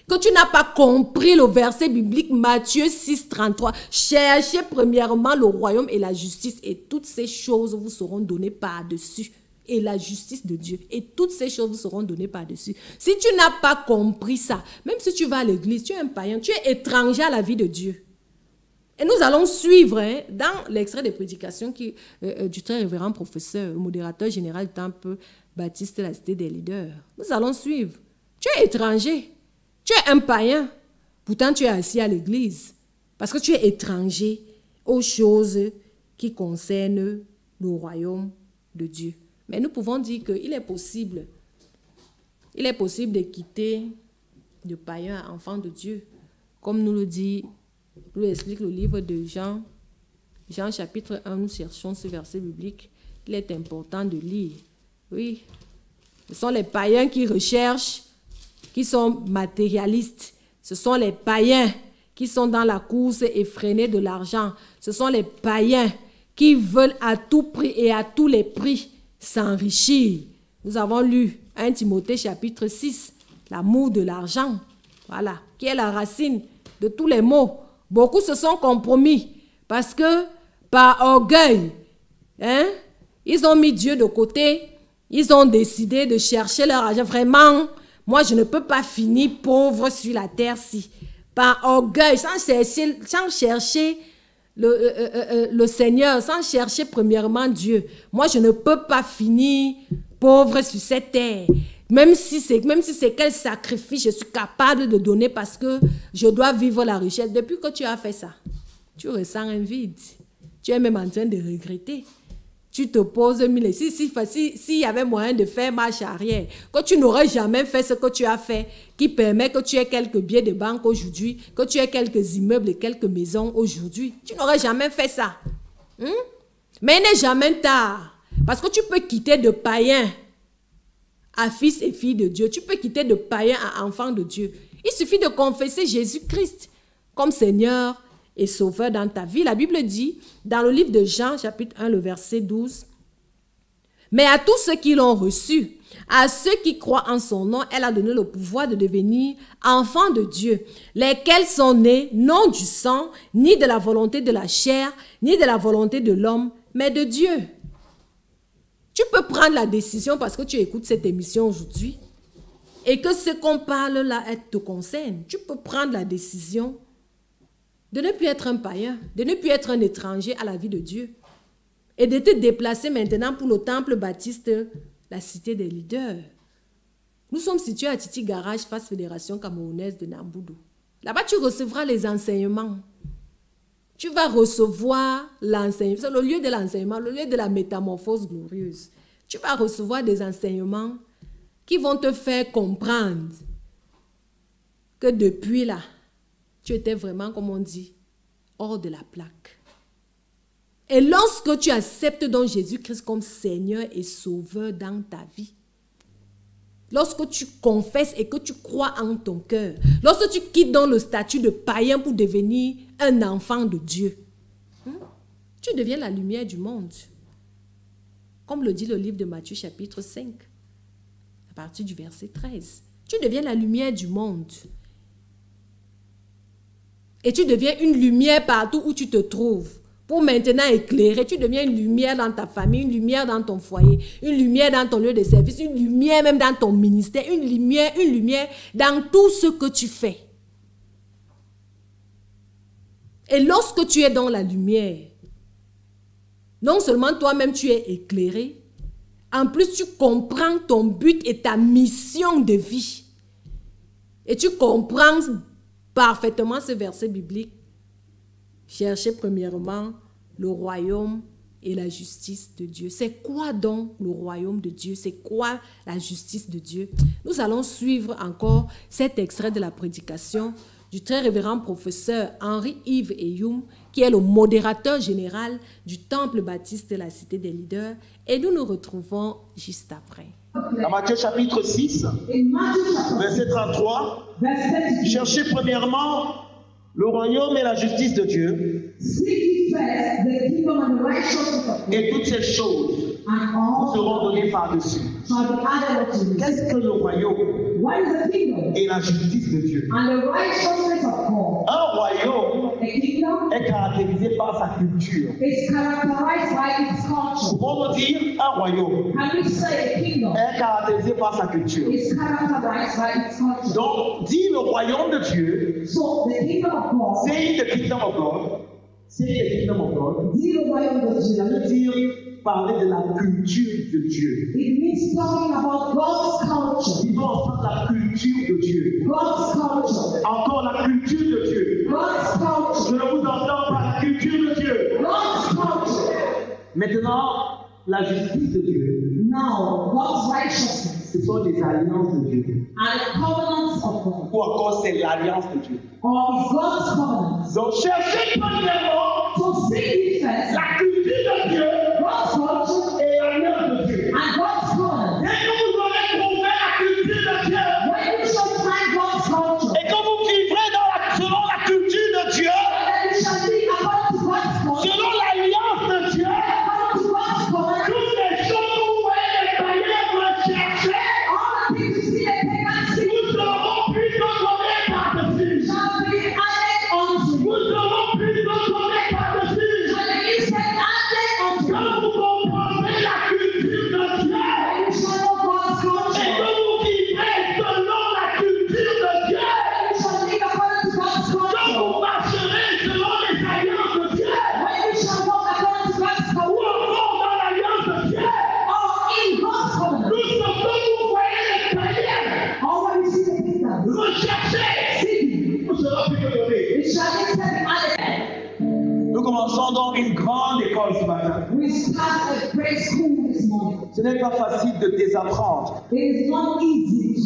que tu n'as pas compris le verset biblique Matthieu 6, 33, cherchez premièrement le royaume et la justice et toutes ces choses vous seront données par-dessus. Et la justice de Dieu. Et toutes ces choses vous seront données par-dessus. Si tu n'as pas compris ça, même si tu vas à l'église, tu es un païen, tu es étranger à la vie de Dieu. Et nous allons suivre, dans l'extrait de prédication du très révérend professeur, le modérateur général du temple baptiste de la cité des leaders. Nous allons suivre. Tu es étranger. Tu es un païen. Pourtant, tu es assis à l'église. Parce que tu es étranger aux choses qui concernent le royaume de Dieu. Mais nous pouvons dire qu'il est possible de quitter de païen à enfant de Dieu. Comme nous nous explique le livre de Jean. Jean chapitre 1, nous cherchons ce verset biblique. Il est important de lire. Oui, ce sont les païens qui recherchent qui sont matérialistes. Ce sont les païens qui sont dans la course effrénée de l'argent. Ce sont les païens qui veulent à tout prix et à tous les prix s'enrichir. Nous avons lu 1 Timothée chapitre 6, l'amour de l'argent, voilà, qui est la racine de tous les maux. Beaucoup se sont compromis parce que par orgueil, ils ont mis Dieu de côté, ils ont décidé de chercher leur argent. Vraiment, moi je ne peux pas finir pauvre sur la terre-ci. Par orgueil, sans chercher le Seigneur, sans chercher premièrement Dieu. Moi je ne peux pas finir pauvre sur cette terre. Même si c'est quel sacrifice je suis capable de donner parce que je dois vivre la richesse. Depuis que tu as fait ça, tu ressens un vide. Tu es même en train de regretter. Tu te poses mille. S'il y avait moyen de faire marche arrière, que tu n'aurais jamais fait ce que tu as fait, qui permet que tu aies quelques billets de banque aujourd'hui, que tu aies quelques immeubles et quelques maisons aujourd'hui, tu n'aurais jamais fait ça. Mais il n'est jamais tard. Parce que tu peux quitter de païen à fils et filles de Dieu. Tu peux quitter de païen à enfant de Dieu. Il suffit de confesser Jésus-Christ comme Seigneur et Sauveur dans ta vie. La Bible dit, dans le livre de Jean, chapitre 1, le verset 12, « Mais à tous ceux qui l'ont reçu, à ceux qui croient en son nom, elle a donné le pouvoir de devenir enfants de Dieu, lesquels sont nés non du sang, ni de la volonté de la chair, ni de la volonté de l'homme, mais de Dieu. » Tu peux prendre la décision parce que tu écoutes cette émission aujourd'hui et que ce qu'on parle là te concerne. Tu peux prendre la décision de ne plus être un païen, de ne plus être un étranger à la vie de Dieu et de te déplacer maintenant pour le temple baptiste, la cité des leaders. Nous sommes situés à Titi Garage, face Fédération Camerounaise de Namboudou. Là-bas, tu recevras les enseignements. Tu vas recevoir l'enseignement, c'est le lieu de l'enseignement, le lieu de la métamorphose glorieuse. Tu vas recevoir des enseignements qui vont te faire comprendre que depuis là, tu étais vraiment, comme on dit, hors de la plaque. Et lorsque tu acceptes donc Jésus-Christ comme Seigneur et Sauveur dans ta vie, lorsque tu confesses et que tu crois en ton cœur, lorsque tu quittes dans le statut de païen pour devenir un enfant de Dieu, tu deviens la lumière du monde. Comme le dit le livre de Matthieu chapitre 5, à partir du verset 13. Tu deviens la lumière du monde. Et tu deviens une lumière partout où tu te trouves. Pour maintenant éclairer, tu deviens une lumière dans ta famille, une lumière dans ton foyer, une lumière dans ton lieu de service, une lumière même dans ton ministère, une lumière dans tout ce que tu fais. Et lorsque tu es dans la lumière, non seulement toi-même tu es éclairé, en plus tu comprends ton but et ta mission de vie. Et tu comprends parfaitement ce verset biblique. Cherchez premièrement le royaume et la justice de Dieu. C'est quoi donc le royaume de Dieu? C'est quoi la justice de Dieu? Nous allons suivre encore cet extrait de la prédication du très révérend professeur Henri-Yves Eyoum, qui est le modérateur général du temple baptiste de la cité des leaders. Et nous nous retrouvons juste après. Dans Matthieu chapitre 6, verset 33, cherchez premièrement le royaume et la justice de Dieu, et toutes ces choses vous seront données par-dessus. Qu'est-ce que le royaume et la justice de Dieu? Un royaume est caractérisé par sa culture. Pouvons-nous dire un royaume est caractérisé par sa culture? Donc, dit le royaume de Dieu, say the kingdom of God, say the kingdom of God, ça veut dire parler de la culture de Dieu. It means talking about God's culture. Vivons ensemble la culture de Dieu. God's culture. Encore la culture de Dieu. God's culture. Je vous entends par la culture de Dieu. God's culture. Maintenant, la justice de Dieu. Now, God's righteousness. Ce sont les alliances de Dieu. And the covenants of God. Ou encore c'est l'alliance de Dieu. Or is God's covenants. Donc cherchez premièrement So seek ye first la culture de Dieu. God's culture Et l'alliance de Dieu. and God's covenant. Dès que vous aurez trouvé la culture de Dieu, When you shall pagan Nous serons plus contrôlés par-dessus. shall be added unto you. Nous serons plus contrôlés par-dessus. And it is added unto you. Quand vous comprendrez la culture de Dieu, You shall know God's et culture. que vous vivrez selon la culture de Dieu, You shall live according to God's quand culture. vous marcherez selon les alliances de Dieu, When you shall walk according to God's ou culture. encore dans l'alliance de Dieu, Or in God's covenant. nous sommes comme vous voyez les païens Or when you see the kingdom. rechercher, See, vous serez plus donnés. it shall be added. Nous commençons donc une grande école ce matin. We start a great school this morning. Ce n'est pas facile de désapprendre It is not easy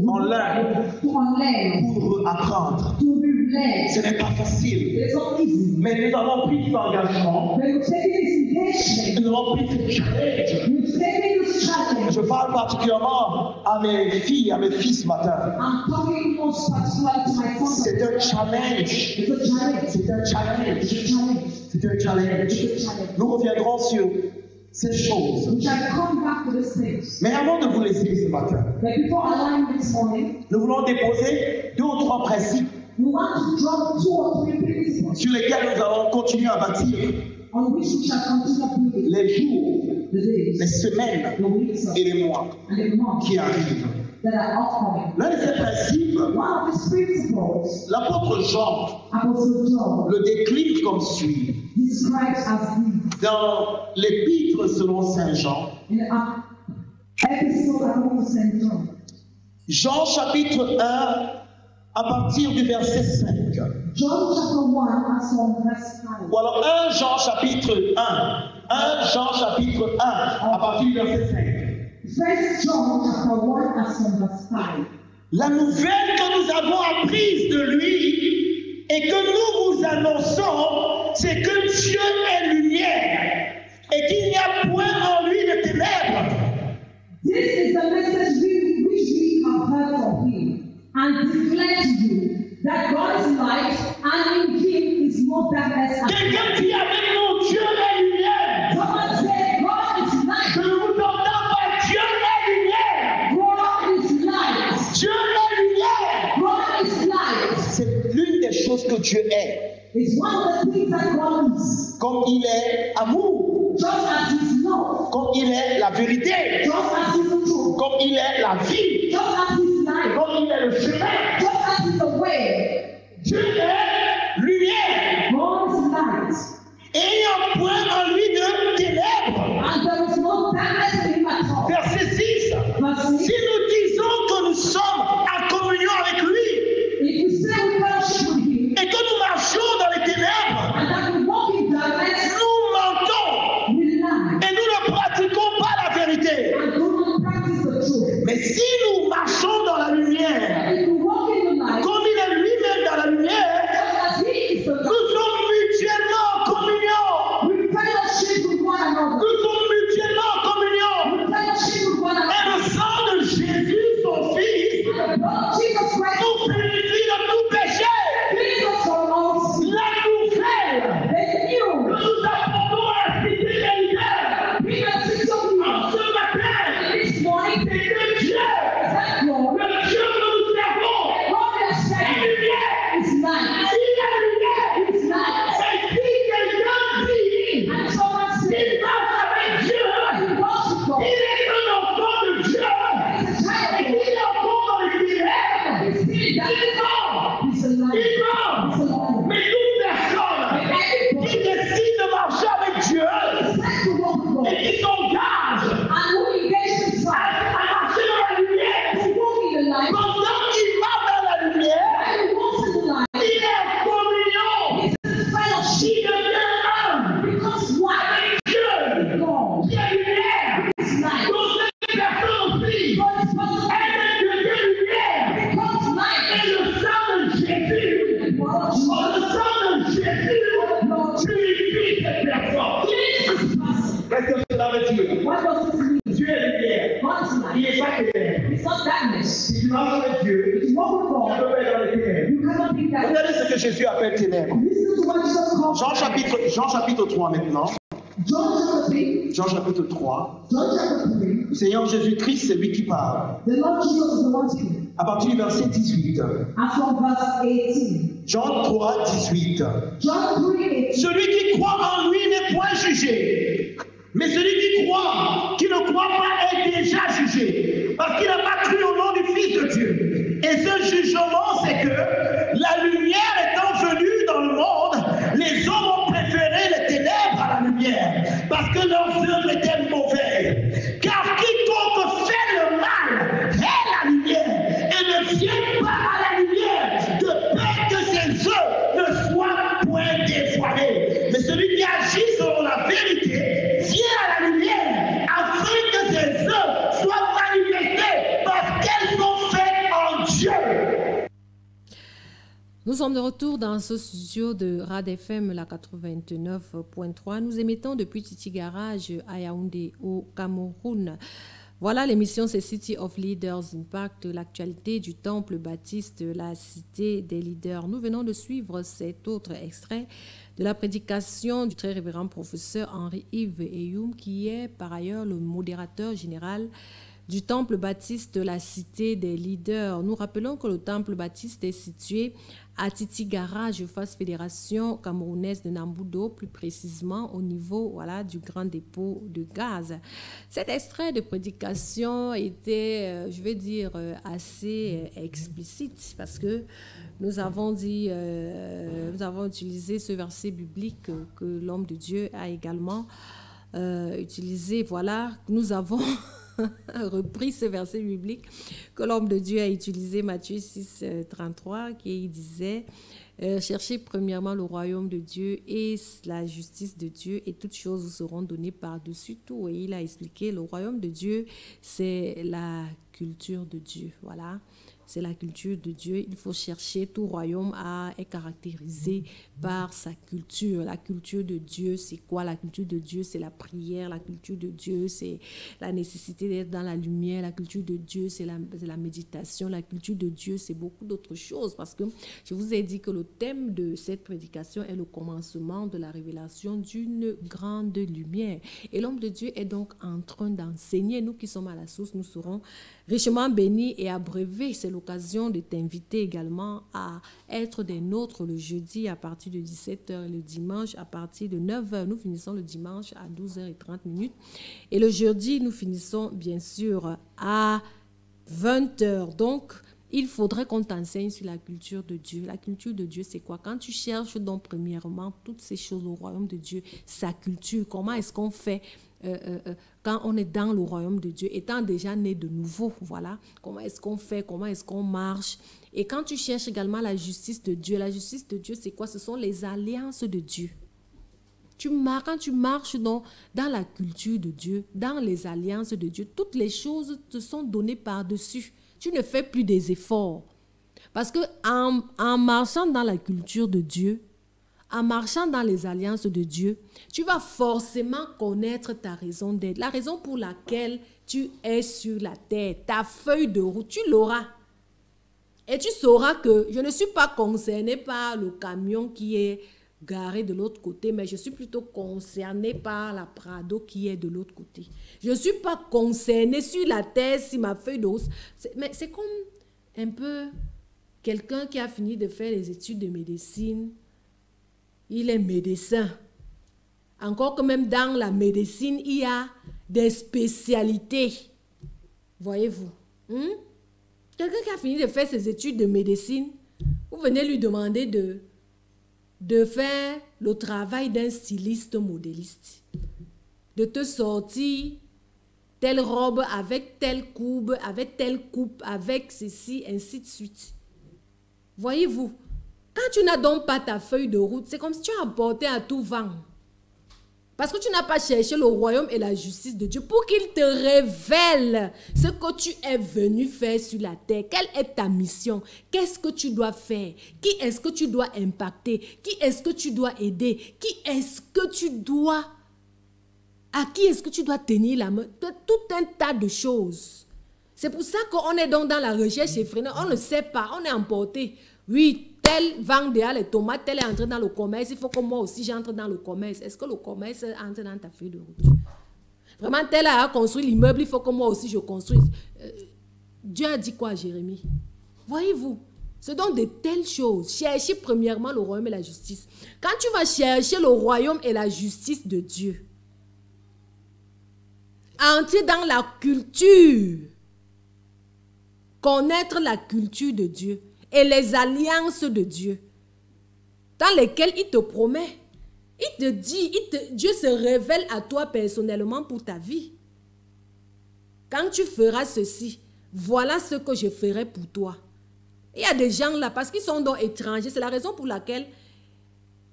On learn. to unlearn, pour apprendre. to relearn. Ce n'est pas facile. It's not easy. Mais nous avons pris cet engagement. When you take this engagement, Nous avons pris ce challenge. you take this challenge. Je parle particulièrement à mes filles, à mes fils ce matin. I'm talking most particularly to my son. C'est un challenge. It's a challenge. C'est un challenge. It's a challenge. C'est un challenge. It's a challenge. Nous reviendrons sur ces choses. We shall come back to these things. Mais avant de vous laisser ce matin, But before allowing this morning, nous voulons déposer 2 ou 3 principes we want to drop 2 or 3 principles sur lesquels nous allons continuer à bâtir on which we shall continue building les jours, the days, les semaines the weeks, et les mois and the months qui arrivent. that are upcoming. L'un de ces principes, One of these principles, l'apôtre Jean Apostle John le décline comme suit. describes as this Dans l'épître selon Saint Jean, in the episode according to St. John. Jean chapitre 1, à partir du verset 5. John chapter 1 as from verse 5. Ou alors 1 Jean chapitre 1. 1 Jean chapitre 1, à partir du verset 5. First John chapter 1 as from verse 5. La nouvelle que nous avons apprise de lui et que nous vous annonçons, c'est que Dieu est lumière et qu'il n'y a point en lui de ténèbres. This is the message which we have heard from him and declare to you that God is light and in him is no darkness at all. Quelqu'un dit avec nous, Dieu est lumière. Someone said God is light. Je ne vous entends pas, Dieu est lumière. God is light. Dieu est lumière. God is light. C'est l'une des choses que Dieu est. It's one of the things that God is. Comme il est amour, Just as His love. comme il est la vérité, Just as His truth. comme il est la vie, Just as His life. comme il est le chemin. Just as His the way. Dieu est lumière. God is light. Et il n'y a point en lui de ténèbres. And there is no darkness in him at all. Verset 6. Verse Si 6. nous disons que nous sommes en communion avec lui If you say we fellowship with him et que nous marchons dans les ténèbres, and that we walk in darkness, nous mentons we lie et nous ne pratiquons pas la vérité. and do not practice the truth. Mais si nous marchons dans la lumière, If you walk in the light, comme il est lui-même dans la lumière, just as he is the nous light, sommes mutuellement en communion. we fellowship with one another. Nous sommes mutuellement en communion. We fellowship with one Et another. le sang de Jésus, son Fils, And the blood of Jesus Christ nous purifie de tout péché. cleans us from all sin. La nouvelle The new, que nous apportons à la cité militaire we are six of you. en ce matin, This morning, c'est que Dieu, that Lord, le Dieu que nous servons, God has est said, lumière. is light. Il est lumière. Is light. Et si quelqu'un dit And someone said, qu'il marche avec Dieu, you worship God. il est un enfant de Dieu. It's a child Et of God. il est encore dans les ténèbres. It's still that Il dort. It's a light. Il dort. It's a light. Mais toute personne qui décide de marcher avec Dieu Set to walk with God. et qui s'engage And who engage himself à marcher dans la lumière, to walk in the light. pendant qu'il marche dans la lumière, And he walks in the light. il est en communion. It's a fellowship. Il devient un Because one, avec Dieu God qui est lumière. is light. Donc cette personne aussi, God is possible. elle devient lumière. Becomes light. Et le sang de Jésus, Lord le sang de Jésus purifie cette personne. Jesus is possible. Qu'est-ce que cela veut dire? What does this mean? Dieu est lumière. God is Il light. n'est pas ténèbres. It's not darkness. Si tu marches avec Dieu, If you walk with tu God, peux pas être dans les ténèbres. you cannot be darkness. Regardez ce que Jésus appelle ténèbres. Listen to what Jesus calls Jean chapitre 3 maintenant. John chapter 3. Jean chapitre 3. John chapter 3. Le Seigneur Jésus-Christ, c'est lui qui parle. The Lord Jesus is the one speaking. À partir du verset 18. And from verse 18. Jean 3, 18. John 3, 18. Celui qui croit en lui n'est point jugé. Mais celui qui ne croit pas est déjà jugé. Parce qu'il n'a pas cru au nom du Fils de Dieu. Et ce jugement, c'est que la lumière étant venue dans le monde, les hommes ont préféré les ténèbres à la lumière. Parce que leurs œuvres étaient mauvaises. Car quiconque fait le mal est la lumière. Et ne vient pas à la lumière de peur que ses œuvres ne soient point dévoilées. Mais celui qui agit selon la vérité vient à la lumière afin que ses œuvres soient manifestées parce qu'elles sont faites en Dieu. Nous sommes de retour dans ce studio de Rad FM, la 89.3. Nous émettons depuis Titi Garage à Yaoundé, au Cameroun. Voilà, l'émission, c'est City of Leaders Impact, l'actualité du temple baptiste, la cité des leaders. Nous venons de suivre cet autre extrait de la prédication du très révérend professeur Henri-Yves Eyoum, qui est par ailleurs le modérateur général du temple baptiste de la cité des leaders. Nous rappelons que le temple baptiste est situé à Titi Garage, face Fédération camerounaise de Nambudo, plus précisément au niveau du grand dépôt de gaz. Cet extrait de prédication était, je vais dire, assez explicite parce que nous avons dit, nous avons utilisé ce verset biblique que l'homme de Dieu a également utilisé. Voilà, nous avons repris ce verset biblique que l'homme de Dieu a utilisé, Matthieu 6, 33, qui disait cherchez premièrement le royaume de Dieu et la justice de Dieu, et toutes choses vous seront données par-dessus tout. Et il a expliqué, le royaume de Dieu, c'est la culture de Dieu. Voilà. C'est la culture de Dieu. Il faut chercher, tout royaume est caractérisé par sa culture. La culture de Dieu, c'est quoi? La culture de Dieu, c'est la prière. La culture de Dieu, c'est la nécessité d'être dans la lumière. La culture de Dieu, c'est la méditation. La culture de Dieu, c'est beaucoup d'autres choses. Parce que je vous ai dit que le thème de cette prédication est le commencement de la révélation d'une grande lumière. Et l'homme de Dieu est donc en train d'enseigner. Nous qui sommes à la source, nous serons richement bénis et abreuvés. C'est l'occasion de t'inviter également à être des nôtres le jeudi à partir de 17h et le dimanche à partir de 9h. Nous finissons le dimanche à 12h30. Et le jeudi, nous finissons bien sûr à 20h. Donc, il faudrait qu'on t'enseigne sur la culture de Dieu. La culture de Dieu, c'est quoi? Quand tu cherches donc premièrement toutes ces choses au royaume de Dieu, sa culture, comment est-ce qu'on fait quand on est dans le royaume de Dieu, étant déjà né de nouveau, voilà, comment est-ce qu'on fait, comment est-ce qu'on marche. Et quand tu cherches également la justice de Dieu, c'est quoi? Ce sont les alliances de Dieu. Quand tu marches dans la culture de Dieu, dans les alliances de Dieu, toutes les choses te sont données par-dessus. Tu ne fais plus des efforts. Parce que en marchant dans la culture de Dieu, en marchant dans les alliances de Dieu, tu vas forcément connaître ta raison d'être. La raison pour laquelle tu es sur la terre, ta feuille de route, tu l'auras. Et tu sauras que je ne suis pas concerné par le camion qui est garé de l'autre côté, mais je suis plutôt concerné par la Prado qui est de l'autre côté. Je ne suis pas concerné sur la terre si ma feuille de route... Mais c'est comme un peu quelqu'un qui a fini de faire les études de médecine. Il est médecin. Encore que même dans la médecine, il y a des spécialités. Voyez-vous? Quelqu'un qui a fini de faire ses études de médecine, vous venez lui demander de faire le travail d'un styliste modéliste. De te sortir telle robe avec telle courbe, avec telle coupe, avec ceci, ainsi de suite. Voyez-vous? Quand tu n'as donc pas ta feuille de route, c'est comme si tu as emporté à tout vent. Parce que tu n'as pas cherché le royaume et la justice de Dieu pour qu'il te révèle ce que tu es venu faire sur la terre. Quelle est ta mission? Qu'est-ce que tu dois faire? Qui est-ce que tu dois impacter? Qui est-ce que tu dois aider? À qui est-ce que tu dois tenir la main? Tout un tas de choses. C'est pour ça qu'on est donc dans la recherche effrénée. On ne sait pas, on est emporté. Oui, tel vend déjà les tomates, tel est entré dans le commerce, il faut que moi aussi j'entre dans le commerce. Est-ce que le commerce entre dans ta feuille de route? Vraiment, tel a construit l'immeuble, il faut que moi aussi je construise. Dieu a dit quoi à Jérémie? Voyez-vous, c'est donc de telles choses. Cherchez premièrement le royaume et la justice. Quand tu vas chercher le royaume et la justice de Dieu, entrer dans la culture, connaître la culture de Dieu et les alliances de Dieu, dans lesquelles il te promet, il te dit, Dieu se révèle à toi personnellement pour ta vie. Quand tu feras ceci, voilà ce que je ferai pour toi. Il y a des gens là, parce qu'ils sont donc étrangers, c'est la raison pour laquelle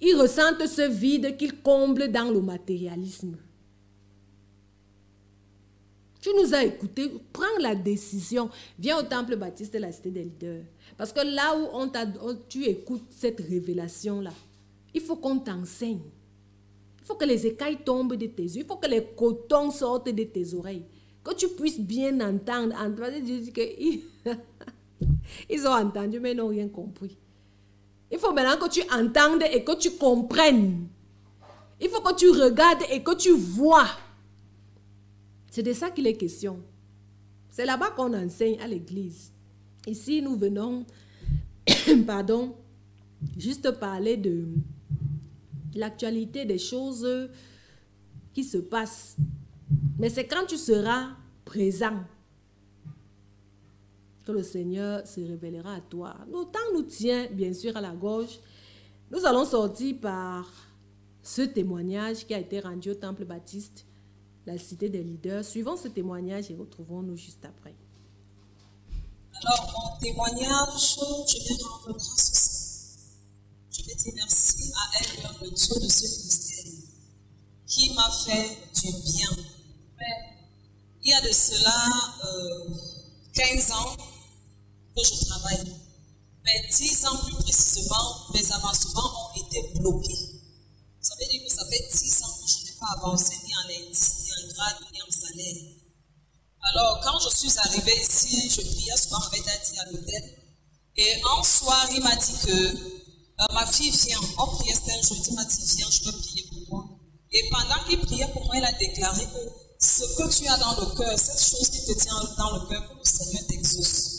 ils ressentent ce vide qu'ils comblent dans le matérialisme. Tu nous as écoutés, prends la décision, viens au temple baptiste de la cité des leaders. Parce que là où tu écoutes cette révélation-là, il faut qu'on t'enseigne. Il faut que les écailles tombent de tes yeux, il faut que les cotons sortent de tes oreilles, que tu puisses bien entendre. Ils ont entendu, mais ils n'ont rien compris. Il faut maintenant que tu entendes et que tu comprennes. Il faut que tu regardes et que tu vois. C'est de ça qu'il est question. C'est là-bas qu'on enseigne à l'église. Ici, nous venons, pardon, juste parler de l'actualité des choses qui se passent. Mais c'est quand tu seras présent que le Seigneur se révélera à toi. Le temps nous tient, bien sûr, à la gorge. Nous allons sortir par ce témoignage qui a été rendu au Temple Baptiste, la cité des leaders. Suivons ce témoignage et retrouvons-nous juste après. Alors, mon témoignage, je vais rendre grâce aussi. Je vais dire merci à elle, le Dieu de ce ministère, qui m'a fait du bien. Mais il y a de cela 15 ans que je travaille. Mais 10 ans plus précisément, mes avancements ont été bloqués. Ça veut dire que ça fait 10 ans que je n'ai pas avancé ni en indice, ni en grade, ni en salaire. Alors, quand je suis arrivée ici, je priais souvent avec Dati à l'hôtel. Et un soir, il m'a dit que ma fille vient. On priait, c'était un jeudi, il m'a dit, viens, je peux prier pour toi. Et pendant qu'il priait pour moi, il a déclaré que ce que tu as dans le cœur, cette chose qui te tient dans le cœur, que le Seigneur t'exauce.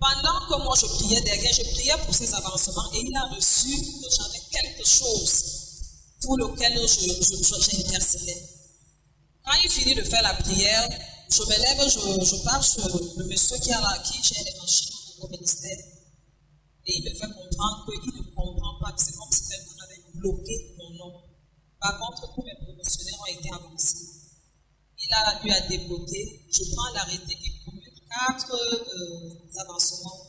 Pendant que moi je priais derrière, je priais pour ses avancements et il a reçu que j'avais quelque chose pour lequel j'intercédais. Quand il finit de faire la prière, je me lève, je pars chez le monsieur qui gère les machines au ministère. Et il me fait comprendre qu'il ne comprend pas, que c'est comme si quelqu'un avait bloqué mon nom. Par contre, tous mes promotionnaires ont été avancés. Il a eu à débloquer. Je prends l'arrêté qui cumule 4 avancements.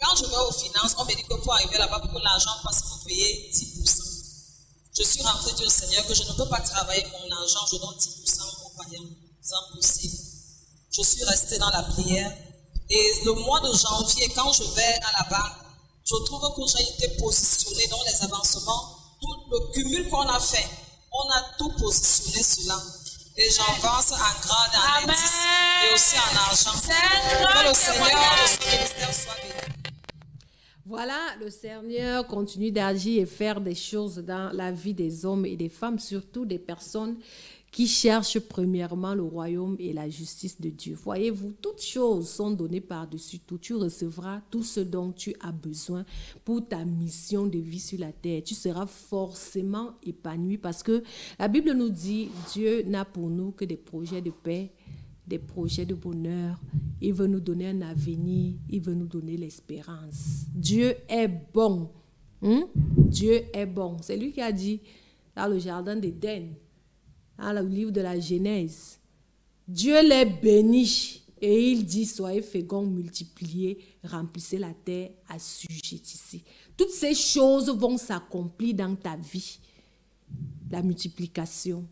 Quand je vais aux finances, on me dit que pour arriver là-bas, pour que l'argent passe, il faut payer 10%. Je suis rentrée dire au Seigneur que je ne peux pas travailler mon argent, je donne 10% aux croyants. C'est impossible. Je suis restée dans la prière. Et le mois de janvier, quand je vais à la banque, je trouve que j'ai été positionnée dans les avancements. Tout le cumul qu'on a fait, on a tout positionné cela. Et j'avance en grade, en indice et aussi en argent. Que le Seigneur de ce ministère soit béni. Voilà, le Seigneur continue d'agir et faire des choses dans la vie des hommes et des femmes, surtout des personnes qui cherchent premièrement le royaume et la justice de Dieu. Voyez-vous, toutes choses sont données par-dessus tout. Tu recevras tout ce dont tu as besoin pour ta mission de vie sur la terre. Tu seras forcément épanoui parce que la Bible nous dit, Dieu n'a pour nous que des projets de paix, des projets de bonheur. Il veut nous donner un avenir, il veut nous donner l'espérance. Dieu est bon. Dieu est bon. C'est lui qui a dit dans le jardin d'Éden, dans le livre de la Genèse, Dieu les bénit et il dit, soyez féconds, multipliez, remplissez la terre, assujettissez. Toutes ces choses vont s'accomplir dans ta vie. La multiplication,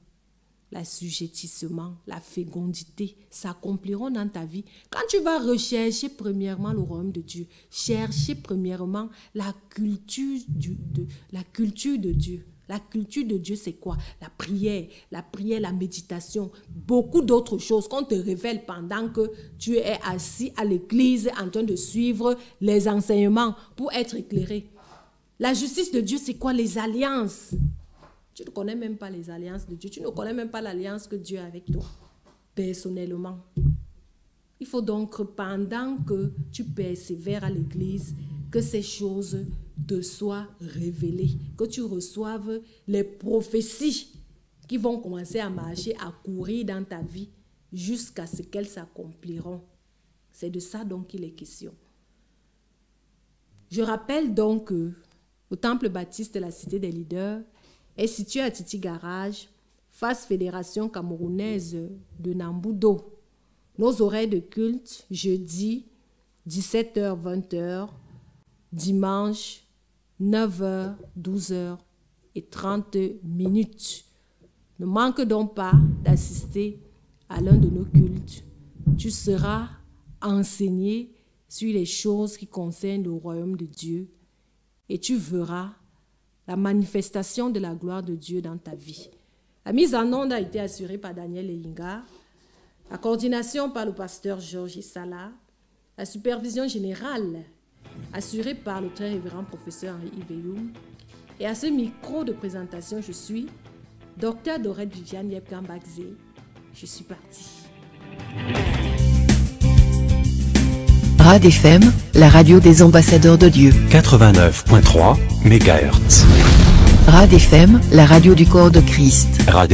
l'assujettissement, la fécondité s'accompliront dans ta vie. Quand tu vas rechercher premièrement le royaume de Dieu, chercher premièrement la culture de Dieu. La culture de Dieu, c'est quoi? La prière, la méditation, beaucoup d'autres choses qu'on te révèle pendant que tu es assis à l'église en train de suivre les enseignements pour être éclairé. La justice de Dieu, c'est quoi? Les alliances. Tu ne connais même pas les alliances de Dieu. Tu ne connais même pas l'alliance que Dieu a avec toi, personnellement. Il faut donc, pendant que tu persévères à l'église, que ces choses te soient révélées, que tu reçoives les prophéties qui vont commencer à marcher, à courir dans ta vie jusqu'à ce qu'elles s'accompliront. C'est de ça donc qu'il est question. Je rappelle donc que le temple baptiste de la Cité des Leaders est situé à Titi Garage, face Fédération camerounaise de Nambudo. Nos horaires de culte, jeudi, 17h, 20h, dimanche, 9h, 12h et 30 minutes. Ne manque donc pas d'assister à l'un de nos cultes. Tu seras enseigné sur les choses qui concernent le royaume de Dieu et tu verras la manifestation de la gloire de Dieu dans ta vie. La mise en onde a été assurée par Daniel Eyinga, la coordination par le pasteur Georges Sala, la supervision générale assurée par le très révérend professeur Henri Iveyoum. Et à ce micro de présentation, je suis Dr Dorette Viviane Yepkambakze. Je suis partie. Rad FM, la radio des ambassadeurs de Dieu. 89.3 MHz. Rad FM, la radio du corps de Christ. Rad